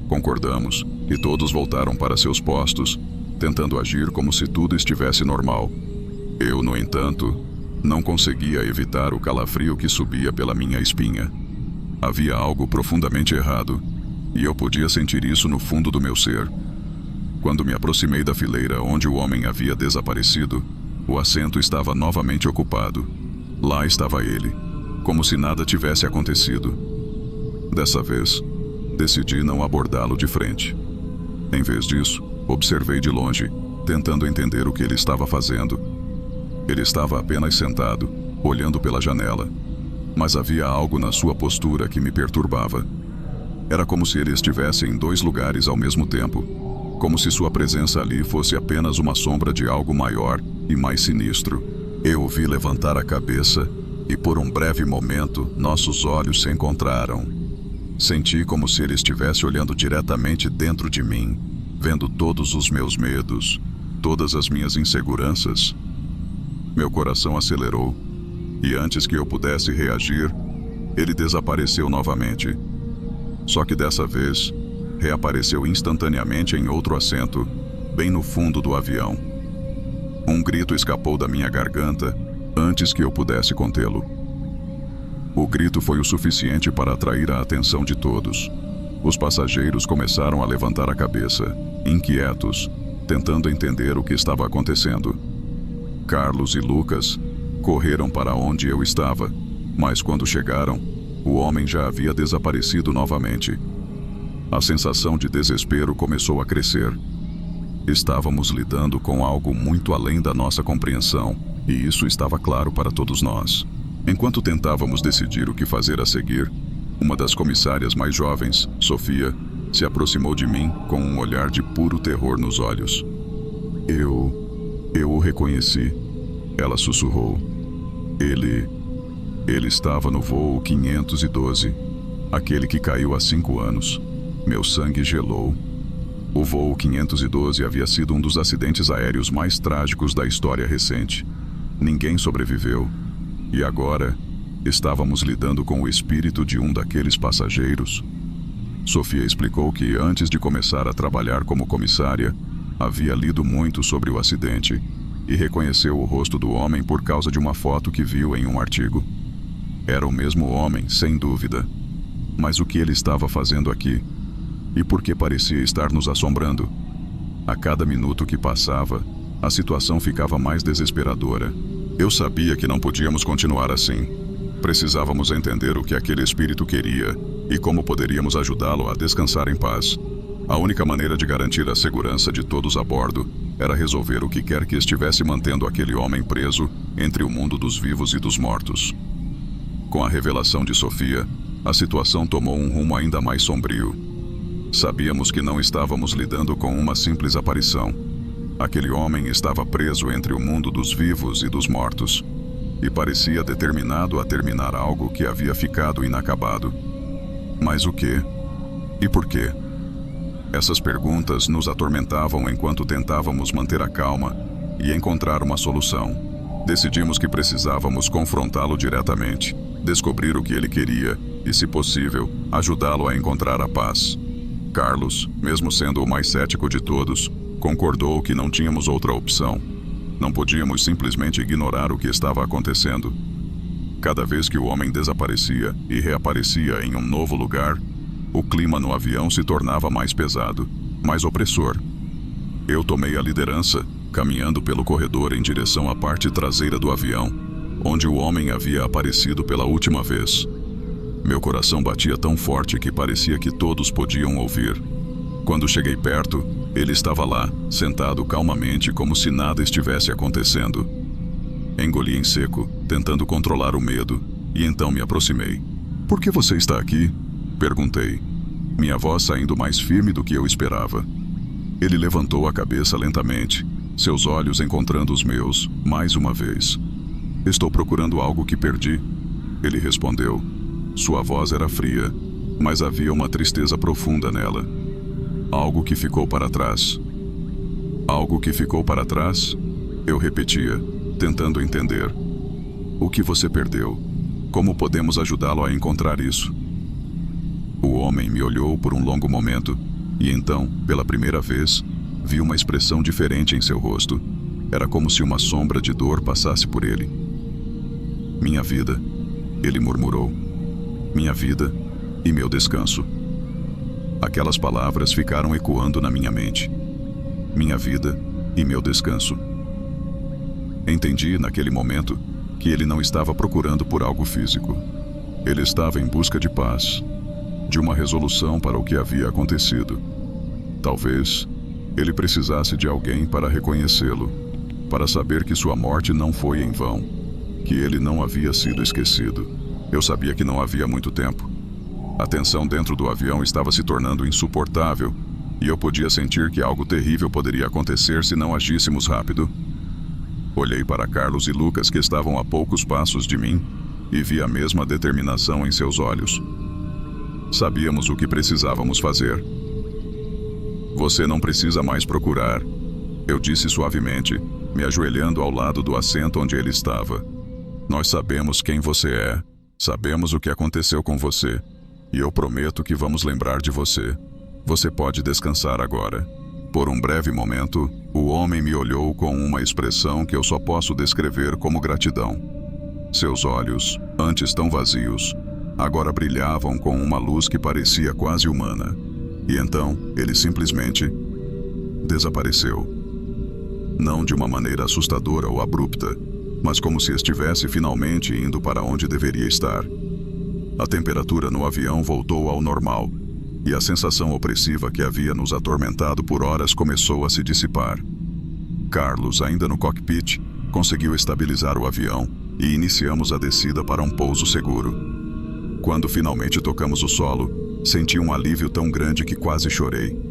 Concordamos, e todos voltaram para seus postos, tentando agir como se tudo estivesse normal. Eu, no entanto, não conseguia evitar o calafrio que subia pela minha espinha. Havia algo profundamente errado, e eu podia sentir isso no fundo do meu ser. Quando me aproximei da fileira onde o homem havia desaparecido, o assento estava novamente ocupado. Lá estava ele, como se nada tivesse acontecido. Dessa vez, decidi não abordá-lo de frente. Em vez disso, observei de longe, tentando entender o que ele estava fazendo. Ele estava apenas sentado, olhando pela janela, mas havia algo na sua postura que me perturbava. Era como se ele estivesse em dois lugares ao mesmo tempo, como se sua presença ali fosse apenas uma sombra de algo maior e mais sinistro. Eu o vi levantar a cabeça e por um breve momento nossos olhos se encontraram. Senti como se ele estivesse olhando diretamente dentro de mim, vendo todos os meus medos, todas as minhas inseguranças. Meu coração acelerou, e antes que eu pudesse reagir, ele desapareceu novamente. Só que dessa vez, reapareceu instantaneamente em outro assento, bem no fundo do avião. Um grito escapou da minha garganta antes que eu pudesse contê-lo. O grito foi o suficiente para atrair a atenção de todos. Os passageiros começaram a levantar a cabeça, inquietos, tentando entender o que estava acontecendo. Carlos e Lucas, Correram para onde eu estava, mas quando chegaram, o homem já havia desaparecido novamente. A sensação de desespero começou a crescer. Estávamos lidando com algo muito além da nossa compreensão, e isso estava claro para todos nós. Enquanto tentávamos decidir o que fazer a seguir, uma das comissárias mais jovens, Sofia, se aproximou de mim com um olhar de puro terror nos olhos. Eu o reconheci. Ela sussurrou. Ele estava no voo 512, aquele que caiu há 5 anos. Meu sangue gelou. O voo 512 havia sido um dos acidentes aéreos mais trágicos da história recente. Ninguém sobreviveu. E agora, estávamos lidando com o espírito de um daqueles passageiros. Sofia explicou que, antes de começar a trabalhar como comissária, havia lido muito sobre o acidente e reconheceu o rosto do homem por causa de uma foto que viu em um artigo. Era o mesmo homem, sem dúvida. Mas o que ele estava fazendo aqui? E por que parecia estar nos assombrando? A cada minuto que passava, a situação ficava mais desesperadora. Eu sabia que não podíamos continuar assim. Precisávamos entender o que aquele espírito queria e como poderíamos ajudá-lo a descansar em paz. A única maneira de garantir a segurança de todos a bordo era resolver o que quer que estivesse mantendo aquele homem preso entre o mundo dos vivos e dos mortos. Com a revelação de Sofia, a situação tomou um rumo ainda mais sombrio. Sabíamos que não estávamos lidando com uma simples aparição. Aquele homem estava preso entre o mundo dos vivos e dos mortos, e parecia determinado a terminar algo que havia ficado inacabado. Mas o quê? E por quê? Essas perguntas nos atormentavam enquanto tentávamos manter a calma e encontrar uma solução. Decidimos que precisávamos confrontá-lo diretamente, descobrir o que ele queria e, se possível, ajudá-lo a encontrar a paz. Carlos, mesmo sendo o mais cético de todos, concordou que não tínhamos outra opção. Não podíamos simplesmente ignorar o que estava acontecendo. Cada vez que o homem desaparecia e reaparecia em um novo lugar, o clima no avião se tornava mais pesado, mais opressor. Eu tomei a liderança, caminhando pelo corredor em direção à parte traseira do avião, onde o homem havia aparecido pela última vez. Meu coração batia tão forte que parecia que todos podiam ouvir. Quando cheguei perto, ele estava lá, sentado calmamente como se nada estivesse acontecendo. Engoli em seco, tentando controlar o medo, e então me aproximei. "Por que você está aqui?" perguntei, minha voz saindo mais firme do que eu esperava. Ele levantou a cabeça lentamente, seus olhos encontrando os meus, mais uma vez. "Estou procurando algo que perdi", ele respondeu. Sua voz era fria, mas havia uma tristeza profunda nela. "Algo que ficou para trás." "Algo que ficou para trás?" Eu repetia, tentando entender. "O que você perdeu? Como podemos ajudá-lo a encontrar isso?" O homem me olhou por um longo momento, e então, pela primeira vez, vi uma expressão diferente em seu rosto. Era como se uma sombra de dor passasse por ele. "Minha vida", ele murmurou. "Minha vida e meu descanso." Aquelas palavras ficaram ecoando na minha mente. Minha vida e meu descanso. Entendi, naquele momento, que ele não estava procurando por algo físico. Ele estava em busca de paz, de uma resolução para o que havia acontecido. Talvez ele precisasse de alguém para reconhecê-lo, para saber que sua morte não foi em vão, que ele não havia sido esquecido. Eu sabia que não havia muito tempo. A tensão dentro do avião estava se tornando insuportável, e eu podia sentir que algo terrível poderia acontecer se não agíssemos rápido. Olhei para Carlos e Lucas, que estavam a poucos passos de mim, e vi a mesma determinação em seus olhos. Sabíamos o que precisávamos fazer. "Você não precisa mais procurar", eu disse suavemente, me ajoelhando ao lado do assento onde ele estava. "Nós sabemos quem você é, sabemos o que aconteceu com você, e eu prometo que vamos lembrar de você. Você pode descansar agora." Por um breve momento, o homem me olhou com uma expressão que eu só posso descrever como gratidão. Seus olhos, antes tão vazios, agora brilhavam com uma luz que parecia quase humana. E então, ele simplesmente desapareceu. Não de uma maneira assustadora ou abrupta, mas como se estivesse finalmente indo para onde deveria estar. A temperatura no avião voltou ao normal, e a sensação opressiva que havia nos atormentado por horas começou a se dissipar. Carlos, ainda no cockpit, conseguiu estabilizar o avião e iniciamos a descida para um pouso seguro. Quando finalmente tocamos o solo, senti um alívio tão grande que quase chorei.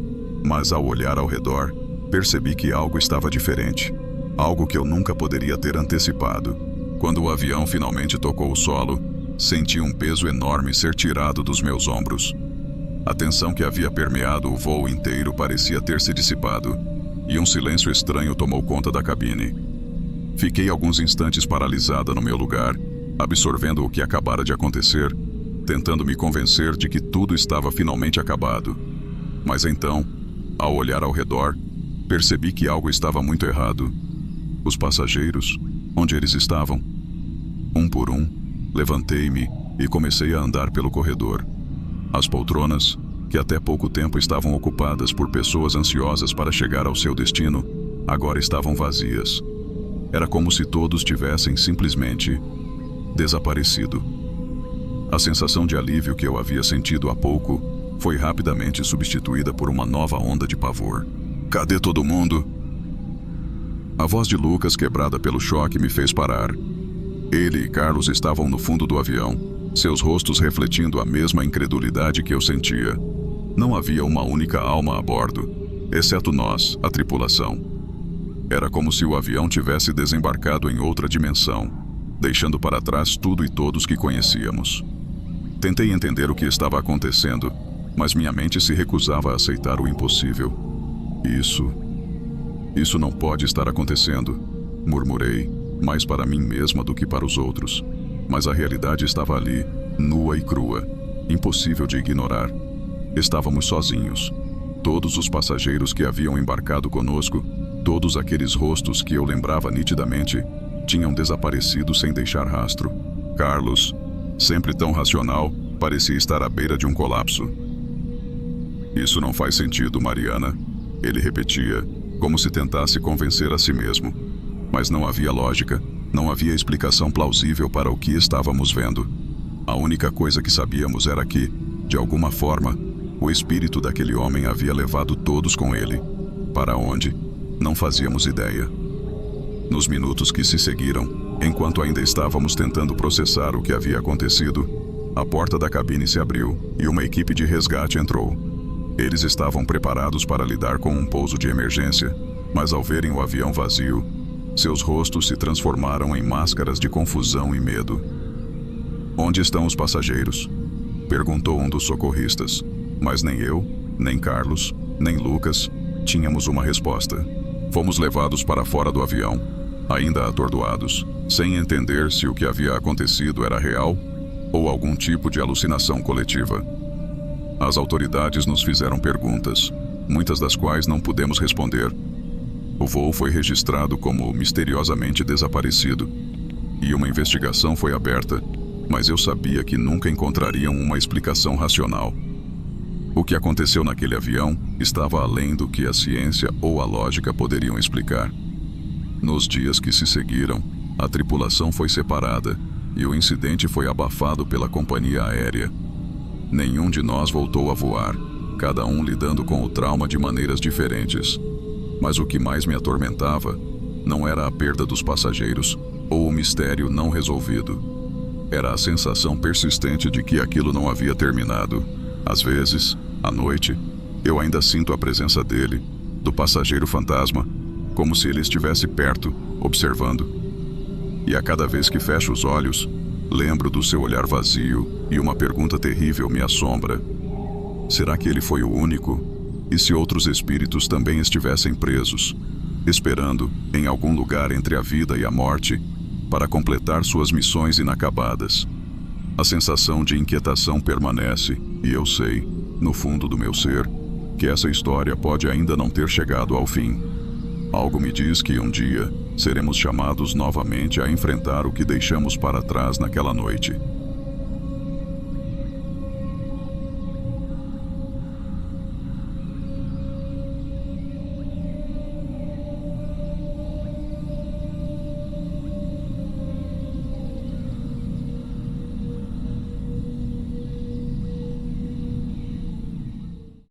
Mas ao olhar ao redor, percebi que algo estava diferente, algo que eu nunca poderia ter antecipado. Quando o avião finalmente tocou o solo, senti um peso enorme ser tirado dos meus ombros. A tensão que havia permeado o voo inteiro parecia ter se dissipado, e um silêncio estranho tomou conta da cabine. Fiquei alguns instantes paralisada no meu lugar, absorvendo o que acabara de acontecer, tentando me convencer de que tudo estava finalmente acabado. Mas então, ao olhar ao redor, percebi que algo estava muito errado. Os passageiros, onde eles estavam? Um por um, levantei-me e comecei a andar pelo corredor. As poltronas, que até pouco tempo estavam ocupadas por pessoas ansiosas para chegar ao seu destino, agora estavam vazias. Era como se todos tivessem simplesmente desaparecido. A sensação de alívio que eu havia sentido há pouco foi rapidamente substituída por uma nova onda de pavor. Cadê todo mundo? A voz de Lucas, quebrada pelo choque, me fez parar. Ele e Carlos estavam no fundo do avião, seus rostos refletindo a mesma incredulidade que eu sentia. Não havia uma única alma a bordo, exceto nós, a tripulação. Era como se o avião tivesse desembarcado em outra dimensão, deixando para trás tudo e todos que conhecíamos. Tentei entender o que estava acontecendo, mas minha mente se recusava a aceitar o impossível. Isso não pode estar acontecendo, murmurei, mais para mim mesma do que para os outros. Mas a realidade estava ali, nua e crua, impossível de ignorar. Estávamos sozinhos. Todos os passageiros que haviam embarcado conosco, todos aqueles rostos que eu lembrava nitidamente, tinham desaparecido sem deixar rastro. Carlos, sempre tão racional, parecia estar à beira de um colapso. Isso não faz sentido, Mariana, ele repetia, como se tentasse convencer a si mesmo. Mas não havia lógica, não havia explicação plausível para o que estávamos vendo. A única coisa que sabíamos era que, de alguma forma, o espírito daquele homem havia levado todos com ele. Para onde? Não fazíamos ideia. Nos minutos que se seguiram, enquanto ainda estávamos tentando processar o que havia acontecido, a porta da cabine se abriu e uma equipe de resgate entrou. Eles estavam preparados para lidar com um pouso de emergência, mas ao verem o avião vazio, seus rostos se transformaram em máscaras de confusão e medo. Onde estão os passageiros? Perguntou um dos socorristas, mas nem eu, nem Carlos, nem Lucas tínhamos uma resposta. Fomos levados para fora do avião, ainda atordoados, sem entender se o que havia acontecido era real ou algum tipo de alucinação coletiva. As autoridades nos fizeram perguntas, muitas das quais não pudemos responder. O voo foi registrado como misteriosamente desaparecido, e uma investigação foi aberta, mas eu sabia que nunca encontrariam uma explicação racional. O que aconteceu naquele avião estava além do que a ciência ou a lógica poderiam explicar. Nos dias que se seguiram, a tripulação foi separada e o incidente foi abafado pela companhia aérea. Nenhum de nós voltou a voar, cada um lidando com o trauma de maneiras diferentes. Mas o que mais me atormentava não era a perda dos passageiros ou o mistério não resolvido. Era a sensação persistente de que aquilo não havia terminado. Às vezes, à noite, eu ainda sinto a presença dele, do passageiro fantasma, como se ele estivesse perto, observando. E a cada vez que fecho os olhos, lembro do seu olhar vazio e uma pergunta terrível me assombra. Será que ele foi o único? E se outros espíritos também estivessem presos, esperando em algum lugar entre a vida e a morte, para completar suas missões inacabadas? A sensação de inquietação permanece, e eu sei, no fundo do meu ser, que essa história pode ainda não ter chegado ao fim. Algo me diz que um dia seremos chamados novamente a enfrentar o que deixamos para trás naquela noite.